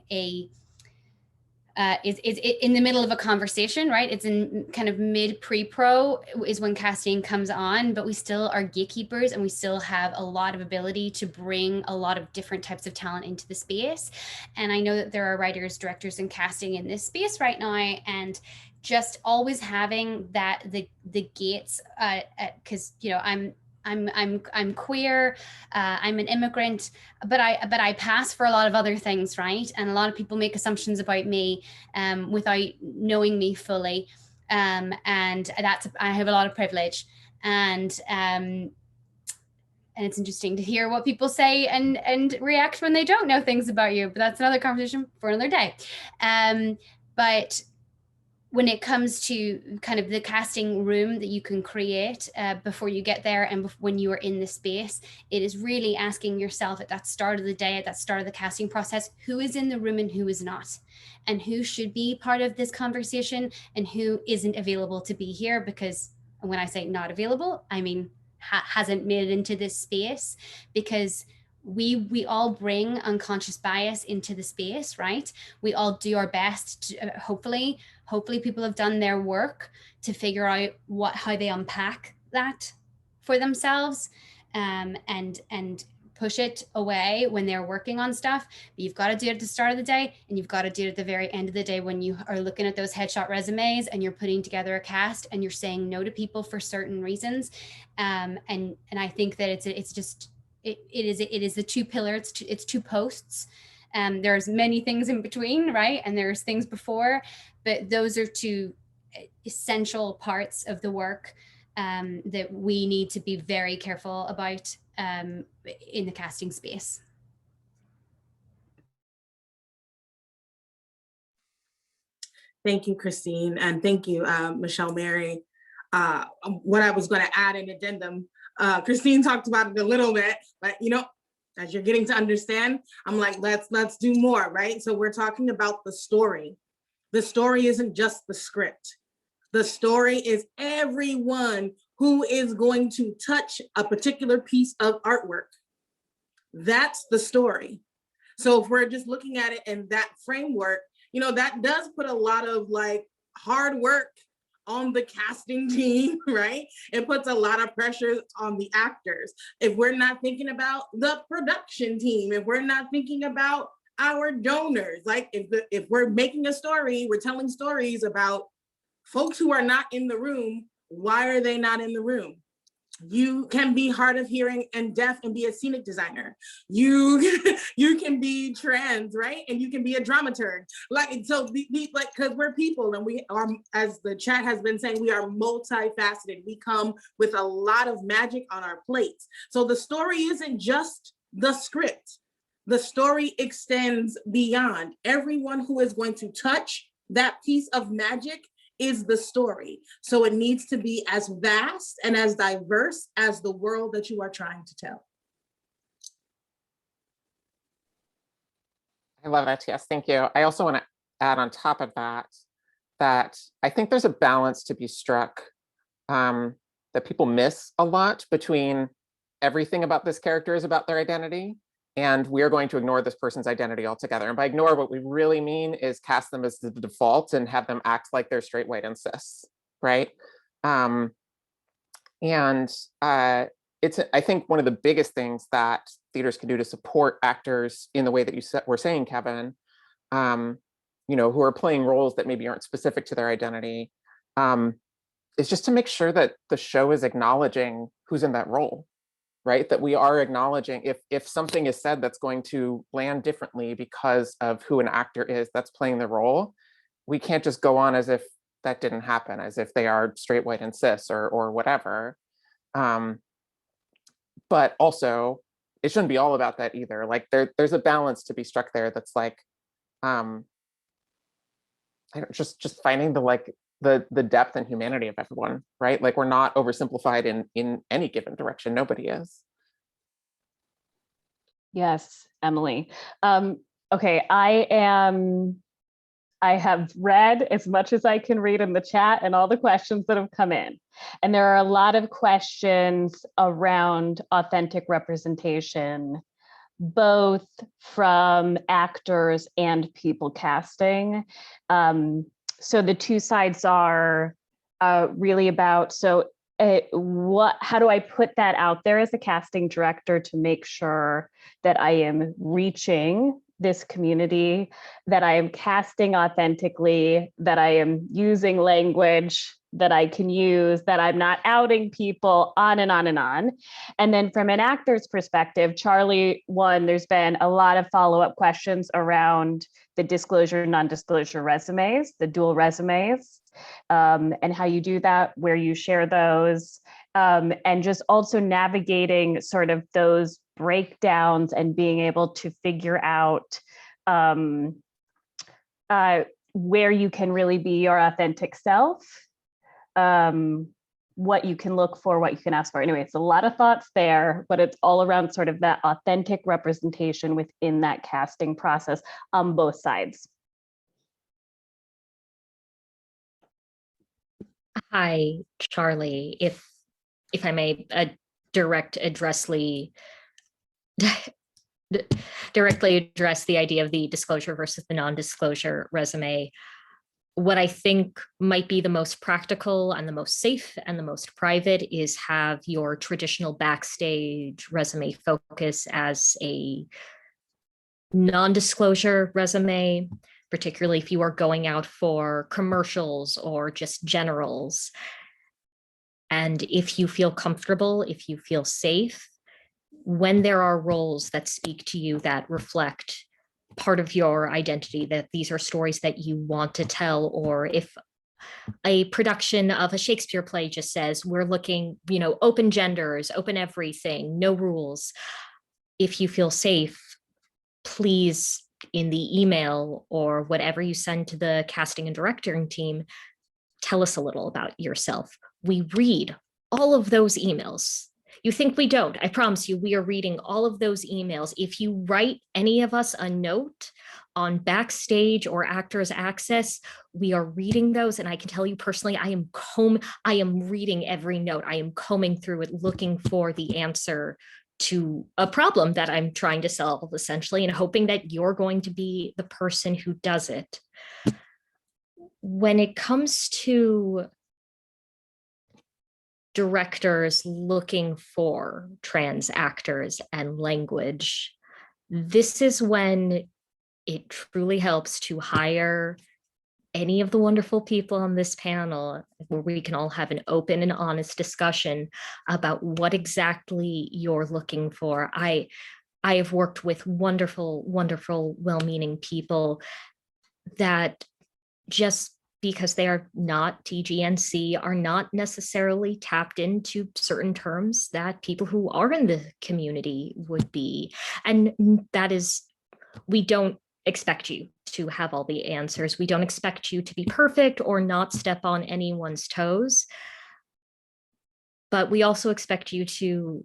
is in the middle of a conversation, right? It's in kind of mid pre-pro is when casting comes on, but we still are gatekeepers and we still have a lot of ability to bring a lot of different types of talent into the space. And I know that there are writers, directors, and casting in this space right now, and just always having that the gates, because I'm queer, I'm an immigrant, but I pass for a lot of other things, right? And a lot of people make assumptions about me without knowing me fully, and I have a lot of privilege, and it's interesting to hear what people say and react when they don't know things about you. But that's another conversation for another day. But when it comes to kind of the casting room that you can create before you get there and when you are in the space, it is really asking yourself at that start of the day, at that start of the casting process, who is in the room and who is not, and who should be part of this conversation and who isn't available to be here. Because when I say not available, I mean hasn't made it into this space, because we all bring unconscious bias into the space, right? We all do our best to, hopefully people have done their work to figure out how they unpack that for themselves, and push it away when they're working on stuff, but you've got to do it at the start of the day, and you've got to do it at the very end of the day when you are looking at those headshot resumes and you're putting together a cast and you're saying no to people for certain reasons. And I think that it is the two pillars, it's two posts. There's many things in between, right? And there's things before, but those are two essential parts of the work that we need to be very careful about in the casting space. Thank you, Christine, and thank you, Michelle Mary. What I was going to add an addendum, Christine talked about it a little bit, but as you're getting to understand, I'm like, let's do more, right? So we're talking about the story. The story isn't just the script. The story is everyone who is going to touch a particular piece of artwork. That's the story. So if we're just looking at it in that framework, that does put a lot of hard work on the casting team, right? It puts a lot of pressure on the actors. If we're not thinking about the production team, if we're not thinking about our donors, if we're making a story, we're telling stories about folks who are not in the room, why are they not in the room? You can be hard of hearing and deaf and be a scenic designer. You can be trans, right? And you can be a dramaturg. Because we're people, and we are, as the chat has been saying, we are multifaceted. We come with a lot of magic on our plates. So the story isn't just the script. The story extends beyond. Everyone who is going to touch that piece of magic is the story. So it needs to be as vast and as diverse as the world that you are trying to tell. I love that, yes, thank you. I also want to add on top of that, that I think there's a balance to be struck that people miss a lot between everything about this character is about their identity and we're going to ignore this person's identity altogether. And by ignore, what we really mean is cast them as the default and have them act like they're straight, white, and cis, right? It's, I think, one of the biggest things that theaters can do to support actors in the way that you were saying, Kevin, who are playing roles that maybe aren't specific to their identity, is just to make sure that the show is acknowledging who's in that role. Right, that we are acknowledging if something is said that's going to land differently because of who an actor is that's playing the role, we can't just go on as if that didn't happen, as if they are straight, white, and cis or whatever. But also, it shouldn't be all about that either. There's a balance to be struck there that's just finding the depth and humanity of everyone, right? We're not oversimplified in any given direction. Nobody is. Yes, Emily. Okay, I have read as much as I can read in the chat and all the questions that have come in. And there are a lot of questions around authentic representation, both from actors and people casting. So the two sides are really about, how do I put that out there as a casting director to make sure that I am reaching this community, that I am casting authentically, that I am using language that I can use, that I'm not outing people, on and on and on. And then from an actor's perspective, Charlie, there's been a lot of follow-up questions around the disclosure, non-disclosure resumes, the dual resumes, and how you do that, where you share those, and just also navigating sort of those breakdowns and being able to figure out where you can really be your authentic self, what you can look for, what you can ask for. Anyway, it's a lot of thoughts there, but it's all around sort of that authentic representation within that casting process on both sides. Hi, Charlie. If I may directly address the idea of the disclosure versus the non-disclosure resume. what I think might be the most practical and the most safe and the most private is have your traditional Backstage resume focus as a non-disclosure resume, particularly if you are going out for commercials or just generals. And if you feel comfortable, if you feel safe, when there are roles that speak to you that reflect part of your identity, that these are stories that you want to tell, or if a production of a Shakespeare play just says, we're looking, open genders, open everything, no rules. If you feel safe, please, in the email or whatever you send to the casting and directing team, tell us a little about yourself. We read all of those emails. You think we don't? I promise you, we are reading all of those emails. If you write any of us a note on Backstage or Actors Access, we are reading those. And I can tell you personally, I am reading every note. I am combing through it, looking for the answer to a problem that I'm trying to solve, essentially, and hoping that you're going to be the person who does it. When it comes to directors looking for trans actors and language, this is when it truly helps to hire any of the wonderful people on this panel, where we can all have an open and honest discussion about what exactly you're looking for. I have worked with wonderful, wonderful, well-meaning people that just because they are not TGNC are not necessarily tapped into certain terms that people who are in the community would be. And that is, we don't expect you to have all the answers. We don't expect you to be perfect or not step on anyone's toes. But we also expect you to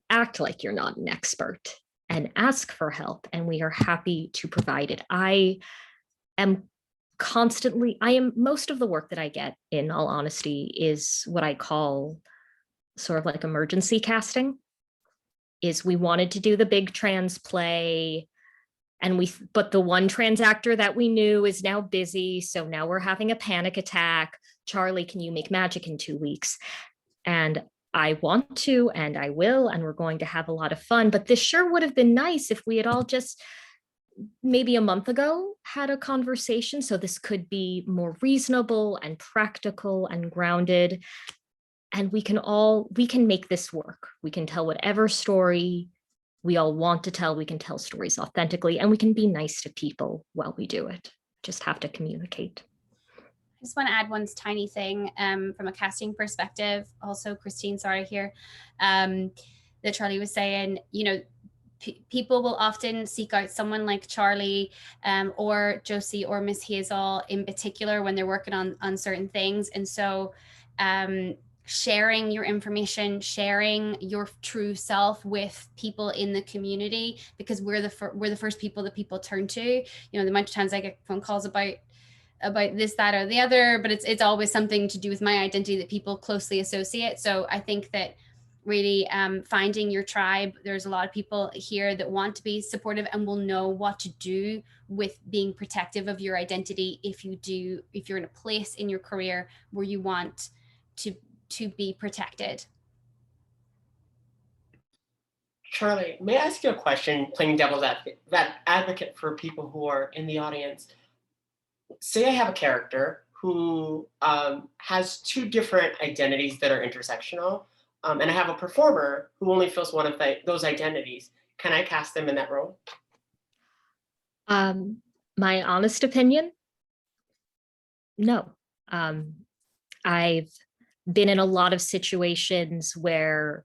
act like you're not an expert and ask for help. And we are happy to provide it. Most of the work that I get, in all honesty, is what I call sort of like emergency casting. Is we wanted to do the big trans play, but the one trans actor that we knew is now busy, so now we're having a panic attack. Charlie, can you make magic in 2 weeks? And I want to, and I will, and we're going to have a lot of fun. But this sure would have been nice if we had all just maybe a month ago had a conversation. So this could be more reasonable and practical and grounded. And we can make this work. We can tell whatever story we all want to tell. We can tell stories authentically, and we can be nice to people while we do it. Just have to communicate. I just want to add one tiny thing from a casting perspective. Also, Christine, sorry here, that Charlie was saying, people will often seek out someone like Charlie or Josie or Miss Hazel in particular when they're working on certain things. And so sharing your information, sharing your true self with people in the community, because we're the first people that people turn to. The amount of times I get phone calls about this, that, or the other, but it's always something to do with my identity that people closely associate. So I think that really finding your tribe. There's a lot of people here that want to be supportive and will know what to do with being protective of your identity if you're in a place in your career where you want to be protected. Charlie, may I ask you a question, playing devil's advocate for people who are in the audience? Say I have a character who has two different identities that are intersectional, and I have a performer who only fills one of those identities. Can I cast them in that role? My honest opinion, no. I've been in a lot of situations where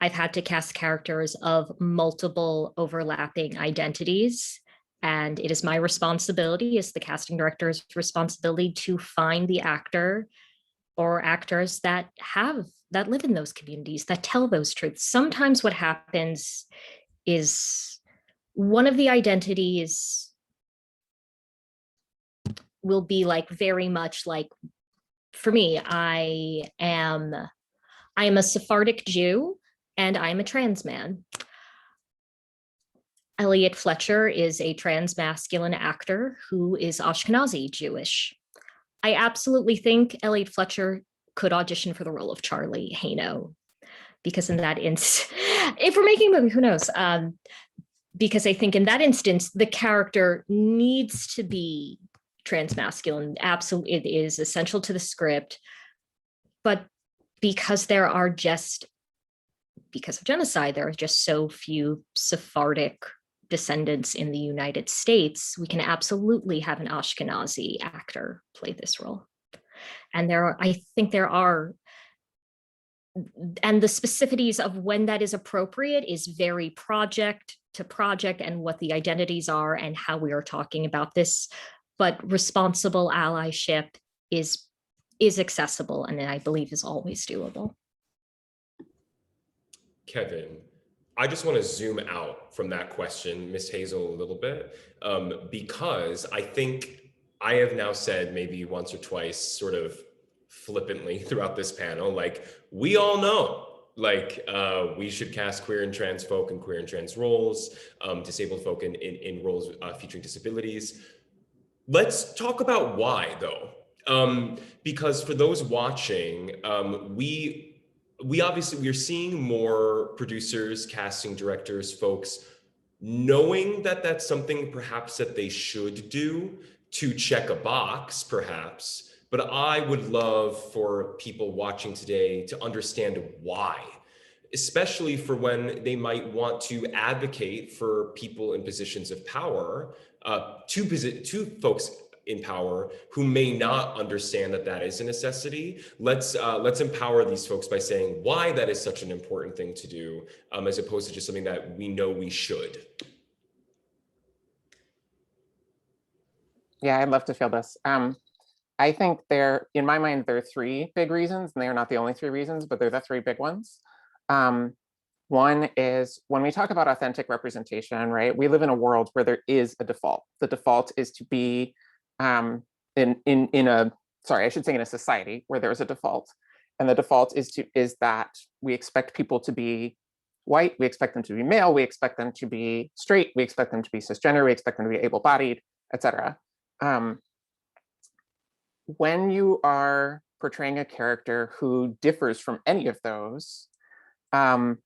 I've had to cast characters of multiple overlapping identities. And it is my responsibility, as the casting director's responsibility, to find the actor or actors that live in those communities, that tell those truths. Sometimes what happens is one of the identities will be like very much like, for me, I am a Sephardic Jew and I'm a trans man. Elliot Fletcher is a trans masculine actor who is Ashkenazi Jewish. I absolutely think Elliot Fletcher could audition for the role of Charlie Hano, because in that instance, if we're making a movie, who knows? Because I think in that instance, the character needs to be transmasculine. Absolutely, it is essential to the script. But because of genocide, there are just so few Sephardic descendants in the United States, we can absolutely have an Ashkenazi actor play this role. And I think there are, and the specificities of when that is appropriate is very project to project and what the identities are and how we are talking about this. But responsible allyship is accessible and I believe is always doable. Kevin, I just want to zoom out from that question, Miss Hazel, a little bit, because I think I have now said maybe once or twice, sort of flippantly throughout this panel, like, we all know, like, we should cast queer and trans folk in queer and trans roles, disabled folk in roles featuring disabilities. Let's talk about why, though. Because for those watching, we obviously, we're seeing more producers, casting directors, folks knowing that that's something perhaps that they should do to check a box, perhaps. But I would love for people watching today to understand why, especially for when they might want to advocate for people in positions of power, to folks in power who may not understand that that is a necessity. Let's empower these folks by saying why that is such an important thing to do, as opposed to just something that we know we should. Yeah, I'd love to feel this. I think in my mind, there are three big reasons, and they are not the only three reasons, but they're the three big ones. One is when we talk about authentic representation, right? We live in a world where there is a default. The default is to be in a society where there's a default. And the default is that we expect people to be white, we expect them to be male, we expect them to be straight, we expect them to be cisgender, we expect them to be able-bodied, etc. When you are portraying a character who differs from any of those, you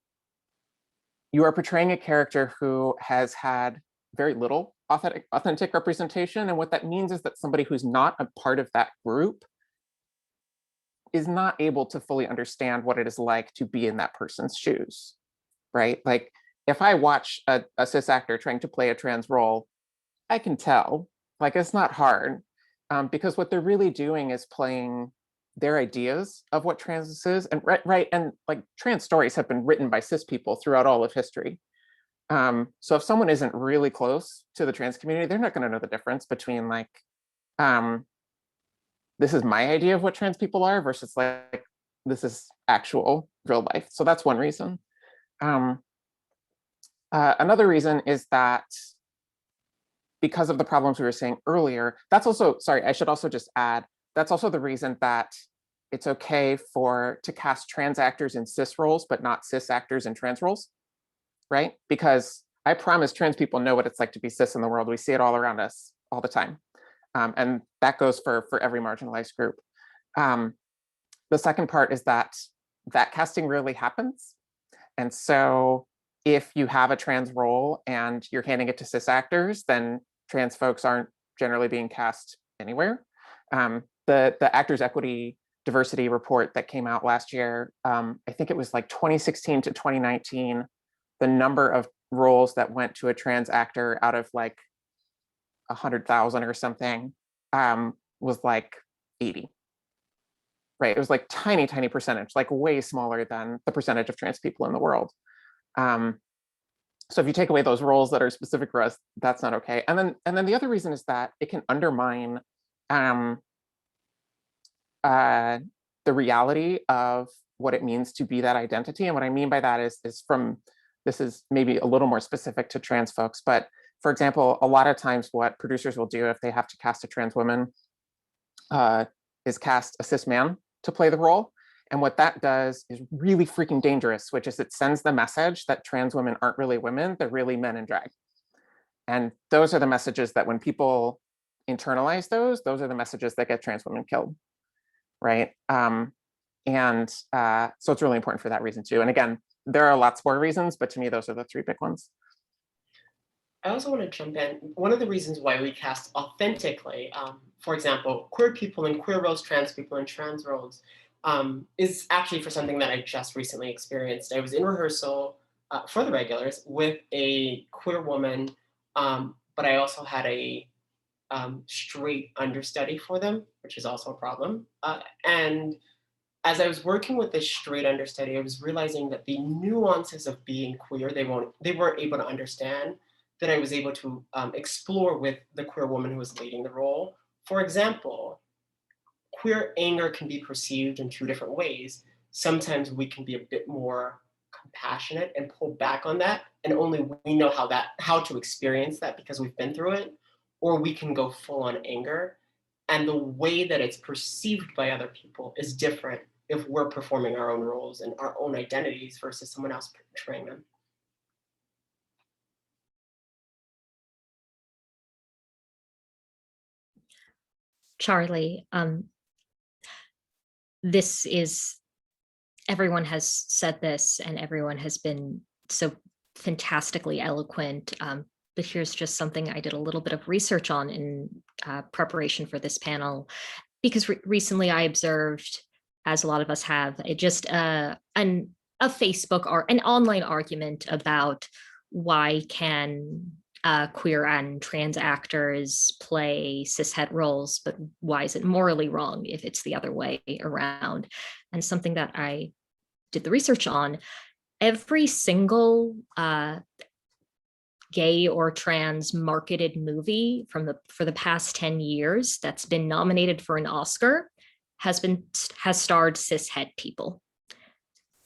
are portraying a character who has had very little authentic representation. And what that means is that somebody who's not a part of that group is not able to fully understand what it is like to be in that person's shoes, right? Like, if I watch a cis actor trying to play a trans role, I can tell, like, it's not hard, because what they're really doing is playing their ideas of what trans is, and right, and like, trans stories have been written by cis people throughout all of history. So if someone isn't really close to the trans community, they're not going to know the difference between, like, this is my idea of what trans people are versus, like, this is actual real life. So that's one reason. Another reason is that because of the problems we were saying earlier, that's also, sorry, I should also just add, that's also the reason that it's okay to cast trans actors in cis roles, but not cis actors in trans roles, right? Because I promise trans people know what it's like to be cis in the world. We see it all around us all the time. And that goes for every marginalized group. The second part is that casting rarely happens. And so if you have a trans role and you're handing it to cis actors, then trans folks aren't generally being cast anywhere. The Actors Equity Diversity report that came out last year, I think it was like 2016 to 2019, the number of roles that went to a trans actor out of like 100,000 or something was like 80. Right, it was like tiny percentage, like way smaller than the percentage of trans people in the world. So if you take away those roles that are specific for us, that's not okay. And then the other reason is that it can undermine the reality of what it means to be that identity. And what I mean by that is this is maybe a little more specific to trans folks, but for example, a lot of times what producers will do if they have to cast a trans woman is cast a cis man to play the role. And what that does is really freaking dangerous, which is it sends the message that trans women aren't really women, they're really men in drag. And those are the messages that when people internalize those are the messages that get trans women killed, right? So it's really important for that reason too. And again, there are lots more reasons, but to me, those are the 3 big ones. I also want to jump in. One of the reasons why we cast authentically, for example, queer people in queer roles, trans people in trans roles, is actually for something that I just recently experienced. I was in rehearsal for the regulars with a queer woman, but I also had a straight understudy for them, which is also a problem. And as I was working with this straight understudy, I was realizing that the nuances of being queer, they weren't able to understand, that I was able to explore with the queer woman who was leading the role. For example, queer anger can be perceived in 2 different ways. Sometimes we can be a bit more compassionate and pull back on that, and only we know how to experience that because we've been through it, or we can go full on anger. And the way that it's perceived by other people is different if we're performing our own roles and our own identities versus someone else portraying them. Charlie, everyone has said this and everyone has been so fantastically eloquent, but here's just something I did a little bit of research on in preparation for this panel, because recently I observed, as a lot of us have, a Facebook or an online argument about why can queer and trans actors play cishet roles, but why is it morally wrong if it's the other way around? And something that I did the research on, every single gay or trans marketed movie for the past 10 years that's been nominated for an Oscar has starred cishet people.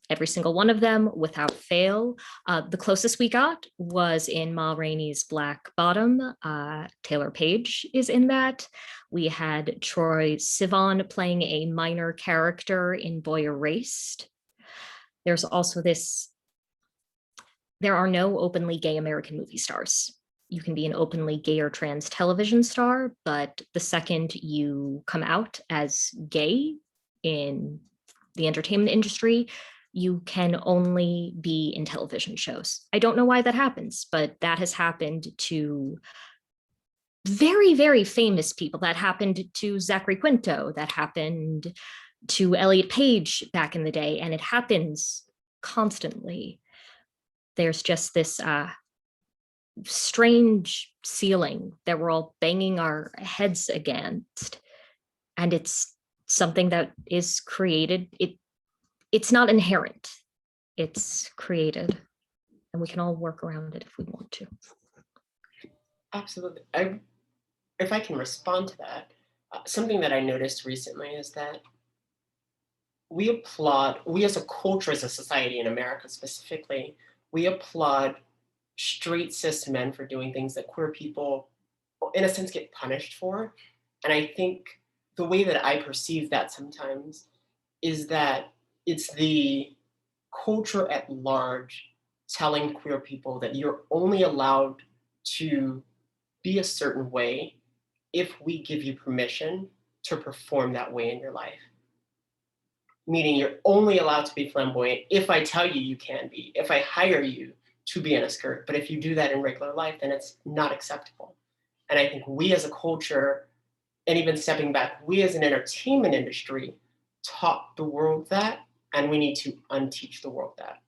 Every single one of them without fail. The closest we got was in Ma Rainey's Black Bottom. Taylor Page is in that. We had Troye Sivan playing a minor character in Boy Erased. There's also there are no openly gay American movie stars. You can be an openly gay or trans television star, but the second you come out as gay in the entertainment industry, you can only be in television shows. I don't know why that happens, but that has happened to very, very famous people. That happened to Zachary Quinto, that happened to Elliot Page back in the day, and it happens constantly. There's just this strange ceiling that we're all banging our heads against, and it's something that is created. It's not inherent, it's created, and we can all work around it if we want to. Absolutely. If I can respond to that, something that I noticed recently is that we as a culture, as a society in America specifically, we applaud straight cis men for doing things that queer people, in a sense, get punished for. And I think the way that I perceive that sometimes is that it's the culture at large telling queer people that you're only allowed to be a certain way if we give you permission to perform that way in your life. Meaning you're only allowed to be flamboyant if I tell you you can be, if I hire you to be in a skirt. But if you do that in regular life, then it's not acceptable. And I think we as a culture, and even stepping back, we as an entertainment industry taught the world that, and we need to unteach the world that.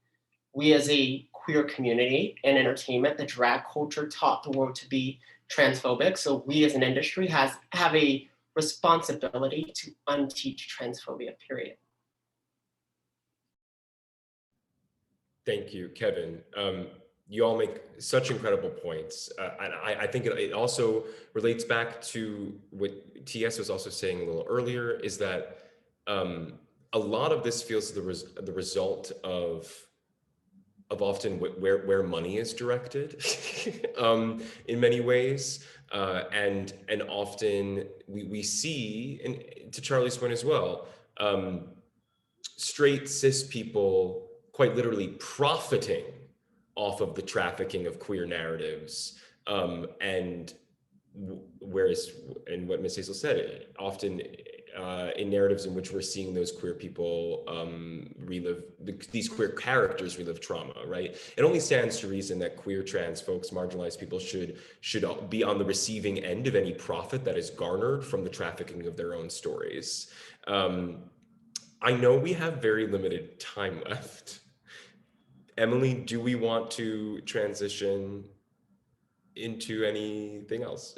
We as a queer community in entertainment, the drag culture taught the world to be transphobic. So we as an industry have a responsibility to unteach transphobia, period. Thank you, Kevin. You all make such incredible points. And I think it also relates back to what TS was also saying a little earlier, is that a lot of this feels the result of often where money is directed in many ways. And often we see, and to Charlie's point as well, straight cis people quite literally profiting off of the trafficking of queer narratives. And whereas, and what Miss Hazel said, often in narratives in which we're seeing those queer people relive, these queer characters relive trauma, right? It only stands to reason that queer, trans folks, marginalized people should be on the receiving end of any profit that is garnered from the trafficking of their own stories. I know we have very limited time left. Emily, do we want to transition into anything else?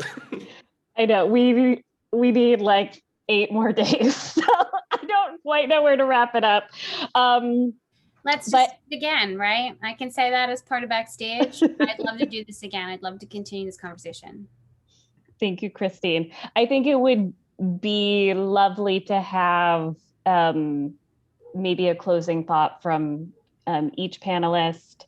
I know we need like 8 more days, so I don't quite know where to wrap it up. Let's just do it again, right? I can say that as part of Backstage. I'd love to do this again. I'd love to continue this conversation. Thank you, Christine. I think it would be lovely to have maybe a closing thought from each panelist.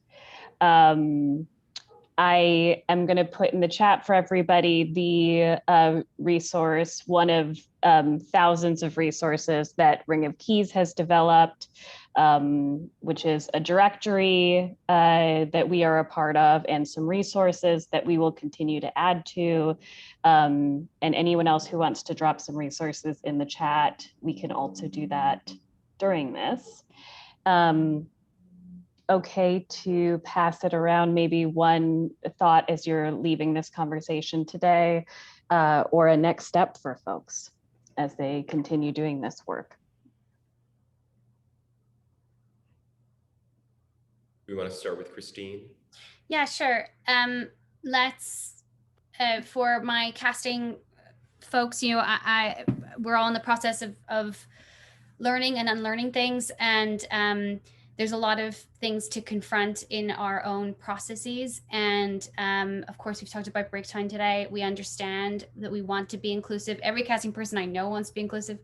I am going to put in the chat for everybody the resource, one of thousands of resources that Ring of Keys has developed, which is a directory that we are a part of, and some resources that we will continue to add to. And anyone else who wants to drop some resources in the chat, we can also do that during this. Okay to pass it around, maybe one thought as you're leaving this conversation today, or a next step for folks as they continue doing this work. We want to start with Christine. Yeah, sure. Let's, for my casting folks, you know, we're all in the process of learning and unlearning things, and there's a lot of things to confront in our own processes. And of course, we've talked about break time today. We understand that we want to be inclusive. Every casting person I know wants to be inclusive,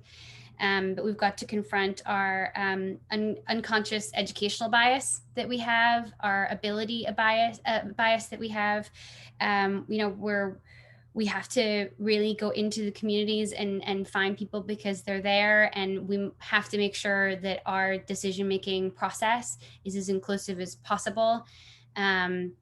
but we've got to confront our unconscious educational bias that we have, our ability bias that we have. You know, we have to really go into the communities and find people because they're there, and we have to make sure that our decision-making process is as inclusive as possible. And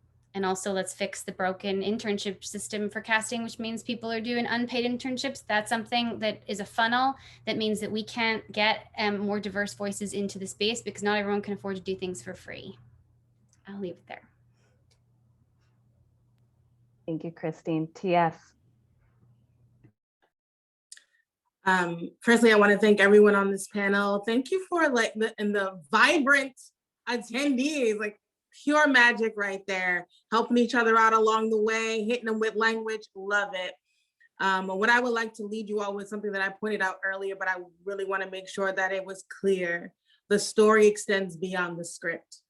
also, let's fix the broken internship system for casting, which means people are doing unpaid internships. That's something that is a funnel. That means that we can't get more diverse voices into the space because not everyone can afford to do things for free. I'll leave it there. Thank you, Christine. TS. Firstly, I want to thank everyone on this panel. Thank you for like the vibrant attendees, like pure magic right there, helping each other out along the way, hitting them with language. Love it. What I would like to lead you all with something that I pointed out earlier, but I really want to make sure that it was clear. The story extends beyond the script.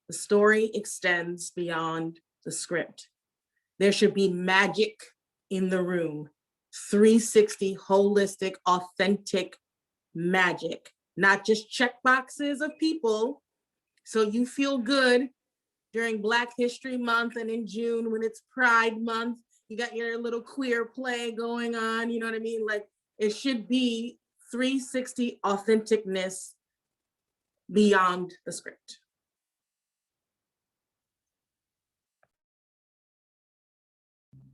The story extends beyond the script. There should be magic in the room. 360 holistic, authentic magic, not just check boxes of people. So you feel good during Black History Month, and in June when it's Pride Month, you got your little queer play going on, you know what I mean? Like, it should be 360 authenticness beyond the script.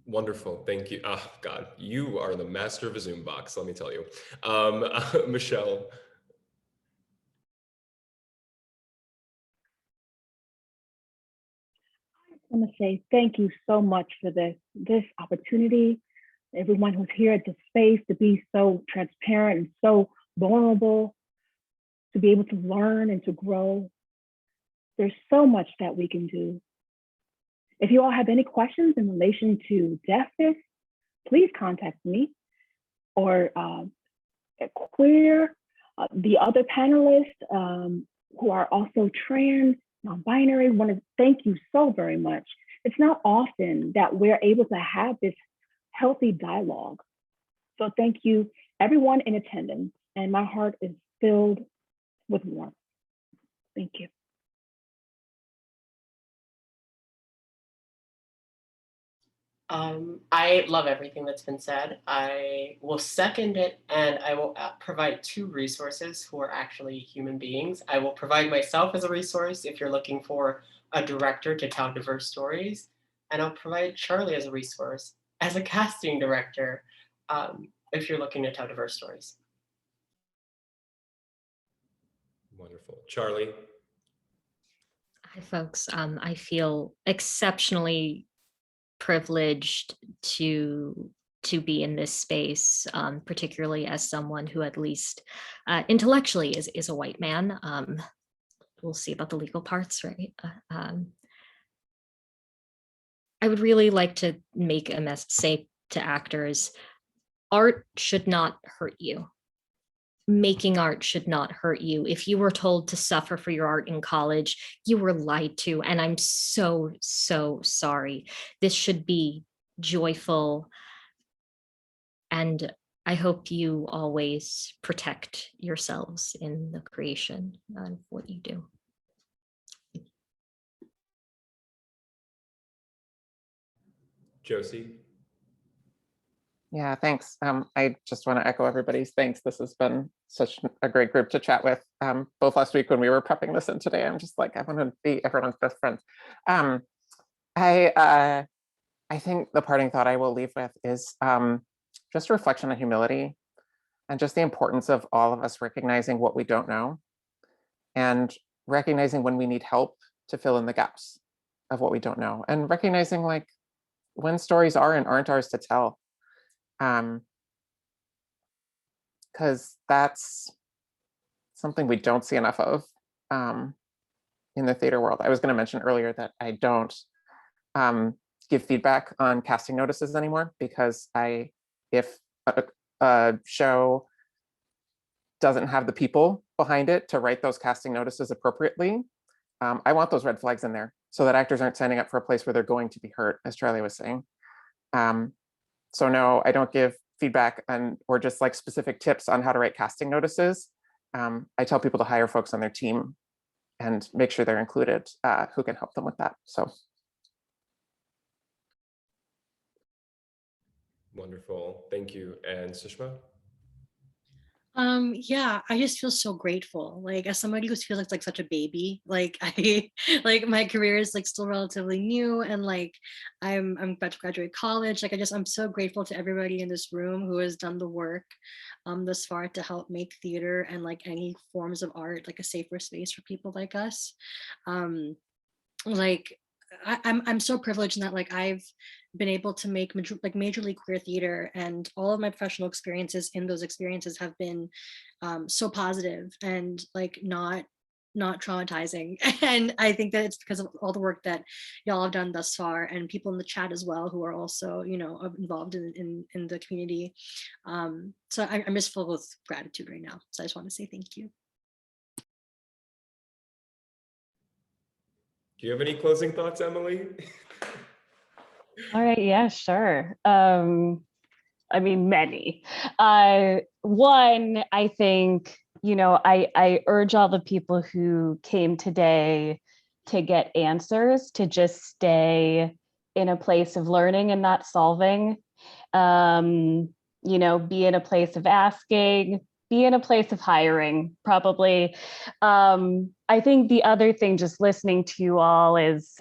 Wonderful, thank you. Oh God, you are the master of a Zoom box, let me tell you. Michelle. I want to say thank you so much for this opportunity, everyone who's here at the space, to be so transparent and so vulnerable, to be able to learn and to grow. There's so much that we can do. If you all have any questions in relation to deafness, please contact me or queer, the other panelists who are also trans, non-binary. Want to thank you so very much. It's not often that we're able to have this healthy dialogue. So thank you, everyone in attendance, and my heart is filled with warmth. Thank you. I love everything that's been said. I will second it, and I will provide 2 resources who are actually human beings. I will provide myself as a resource if you're looking for a director to tell diverse stories, and I'll provide Charlie as a resource. as a casting director if you're looking to tell diverse stories. Wonderful. Charlie? Hi, folks. I feel exceptionally privileged to be in this space, particularly as someone who at least intellectually is a white man. We'll see about the legal parts, right? I would really like to make a message, say to actors, art should not hurt you. Making art should not hurt you. If you were told to suffer for your art in college, you were lied to. And I'm so, so sorry. This should be joyful. And I hope you always protect yourselves in the creation of what you do. Josie? Yeah, thanks. I just want to echo everybody's thanks. This has been such a great group to chat with. Both last week when we were prepping this and today, I'm just like, I want to be everyone's best friend. I think the parting thought I will leave with is just a reflection on humility and just the importance of all of us recognizing what we don't know and recognizing when we need help to fill in the gaps of what we don't know, and recognizing like when stories are and aren't ours to tell. Because that's something we don't see enough of in the theater world. I was going to mention earlier that I don't give feedback on casting notices anymore, because if a show doesn't have the people behind it to write those casting notices appropriately, I want those red flags in there so that actors aren't signing up for a place where they're going to be hurt, as Charlie was saying. So no, I don't give feedback or just like specific tips on how to write casting notices. I tell people to hire folks on their team and make sure they're included who can help them with that. So. Wonderful, thank you. And Sushma? Yeah, I just feel so grateful. Like as somebody who feels like such a baby, like I like my career is like still relatively new, and like I'm about to graduate college. Like I'm so grateful to everybody in this room who has done the work thus far to help make theater and like any forms of art like a safer space for people like us. Like I'm so privileged in that like I've been able to make majorly queer theater, and all of my professional experiences in those experiences have been so positive and like not traumatizing. And I think that it's because of all the work that y'all have done thus far, and people in the chat as well who are also, you know, involved in the community. So I'm just full with gratitude right now. So I just want to say thank you. Do you have any closing thoughts, Emily? All right, yeah, sure. I mean, many. One, I think, you know, I urge all the people who came today to get answers to just stay in a place of learning and not solving. You know, be in a place of asking, be in a place of hiring, probably. I think the other thing, just listening to you all, is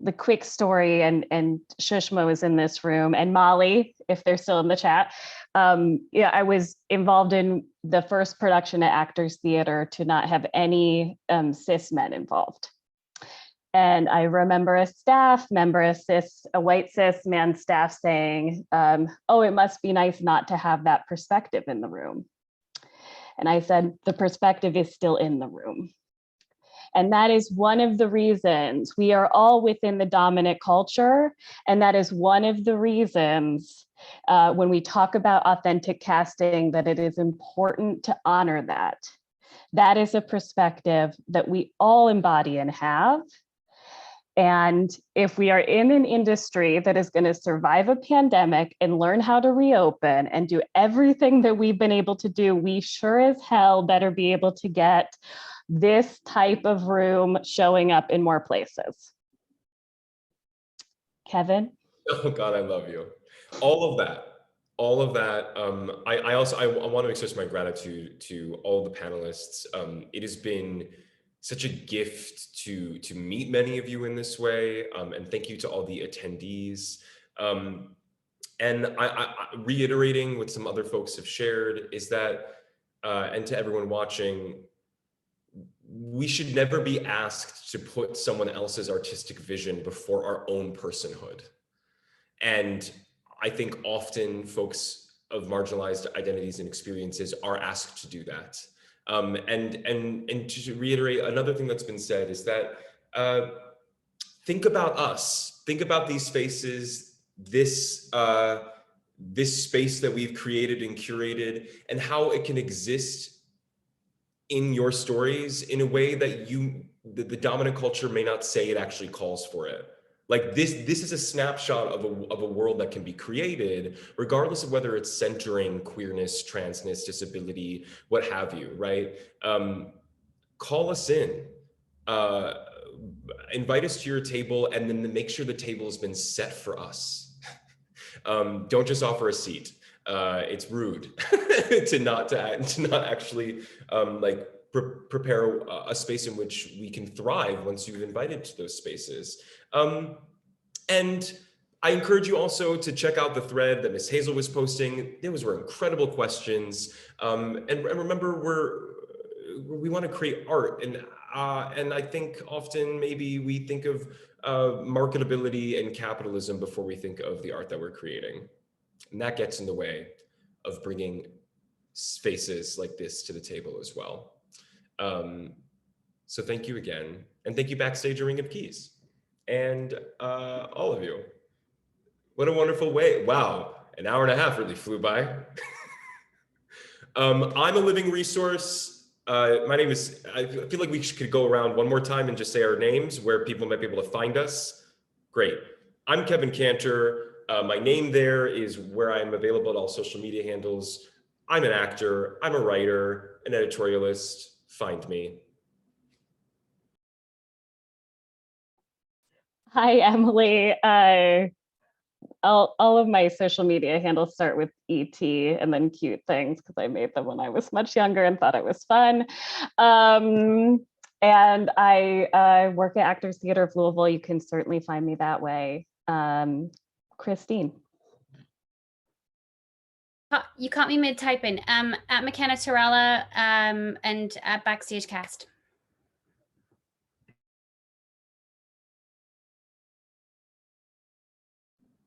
the quick story, and Sushma was in this room, and Molly, if they're still in the chat. Yeah, I was involved in the first production at Actors Theater to not have any cis men involved. And I remember a staff member, a white cis man staff saying, oh, it must be nice not to have that perspective in the room. And I said, the perspective is still in the room. And that is one of the reasons we are all within the dominant culture. And that is one of the reasons when we talk about authentic casting, that it is important to honor that. That is a perspective that we all embody and have. And if we are in an industry that is going to survive a pandemic and learn how to reopen and do everything that we've been able to do, we sure as hell better be able to get this type of room showing up in more places. Kevin? Oh God, I love you. All of that. I want to express my gratitude to all the panelists. It has been such a gift to meet many of you in this way, and thank you to all the attendees. And I reiterating what some other folks have shared is that, and to everyone watching, we should never be asked to put someone else's artistic vision before our own personhood. And I think often folks of marginalized identities and experiences are asked to do that. And to reiterate, another thing that's been said is that think about us, think about these faces, this space that we've created and curated, and how it can exist in your stories in a way that the dominant culture may not say it actually calls for it. Like this is a snapshot of a world that can be created, regardless of whether it's centering queerness, transness, disability, what have you, right? Call us in, invite us to your table, and then make sure the table has been set for us. Don't just offer a seat. It's rude to not actually prepare a space in which we can thrive once you've invited to those spaces. And I encourage you also to check out the thread that Miss Hazel was posting. Those were incredible questions. And remember, we want to create art, and I think often maybe we think of marketability and capitalism before we think of the art that we're creating. And that gets in the way of bringing spaces like this to the table as well. So thank you again. And thank you Backstage, a Ring of Keys. And all of you. What a wonderful way. Wow, an hour and a half really flew by. I'm a living resource. My name is, I feel like we could go around one more time and just say our names, where people might be able to find us. Great. I'm Kevin Kantor. My name there is where I'm available at all social media handles. I'm an actor, I'm a writer, an editorialist. Find me. Hi, Emily. All of my social media handles start with ET and then cute things because I made them when I was much younger and thought it was fun. And I work at Actors Theater of Louisville. You can certainly find me that way. Christine. You caught me mid-typing. At McKenna-Tirella and at Backstage Cast.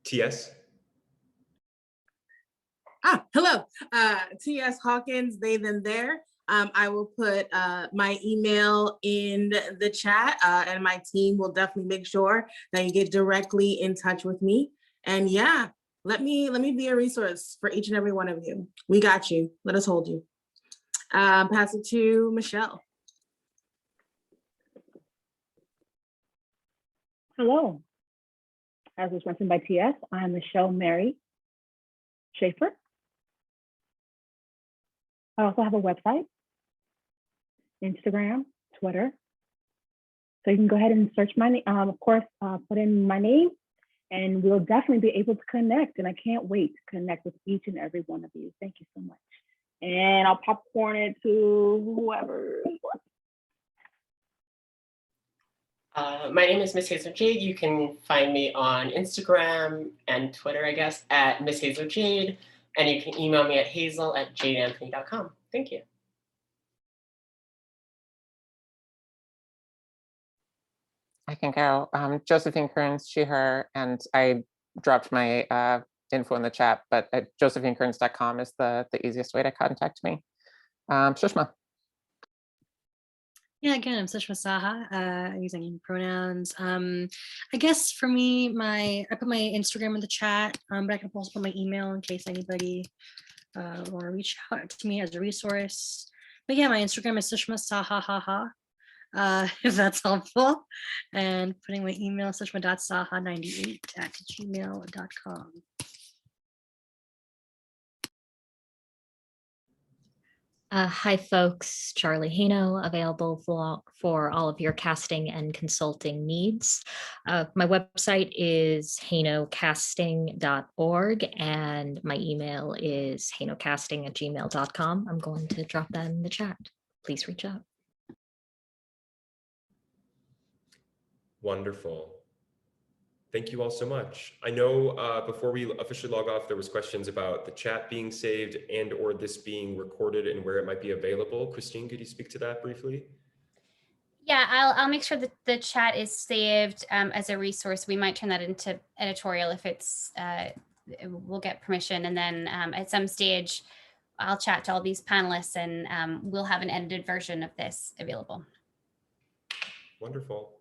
TS. Hello, TS Hawkins, they, them, there. I will put my email in the chat, and my team will definitely make sure that you get directly in touch with me. And yeah, let me be a resource for each and every one of you. We got you. Let us hold you. Pass it to Michelle. Hello. As was mentioned by TS, I'm Michelle Mary Schaefer. I also have a website, Instagram, Twitter. So you can go ahead and search my name, of course, put in my name, and we'll definitely be able to connect. And I can't wait to connect with each and every one of you. Thank you so much. And I'll popcorn it to whoever. My name is Miss Hazel Jade. You can find me on Instagram and Twitter, I guess, at Miss Hazel Jade. And you can email me at hazel@jadeanthony.com. Thank you. I can go. Josephine Kearns, she, her, and I dropped my info in the chat, but at josephinekearns.com is the easiest way to contact me. Sushma. Yeah, again, I'm Sushma Saha, using pronouns. I guess for me, I put my Instagram in the chat, but I can also put my email in case anybody want to reach out to me as a resource. But yeah, my Instagram is Sushma Saha, if that's helpful. And putting my email, sushma.saha98@gmail.com. Hi, folks. Charlie Hano, available for all of your casting and consulting needs. My website is hanocasting.org, and my email is hanocasting@gmail.com. I'm going to drop that in the chat. Please reach out. Wonderful. Thank you all so much. I know before we officially log off, there was questions about the chat being saved and or this being recorded and where it might be available. Christine, could you speak to that briefly? Yeah, I'll make sure that the chat is saved as a resource. We might turn that into editorial if it's, we'll get permission. And then at some stage, I'll chat to all these panelists and we'll have an edited version of this available. Wonderful.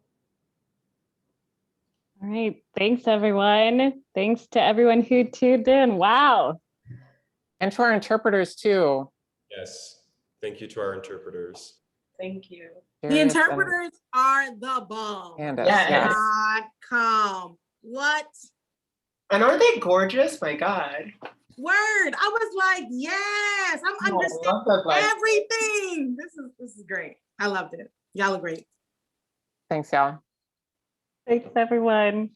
All right, thanks everyone. Thanks to everyone who tuned in. Wow. And to our interpreters too. Yes, thank you to our interpreters. Thank you. The interpreters are the bomb. Candace, Yes. .com. What? And aren't they gorgeous? My God. Word. I was like, yes, I'm Oh, I understanding love that, like, everything. This is great. I loved it. Y'all are great. Thanks, y'all. Thanks everyone.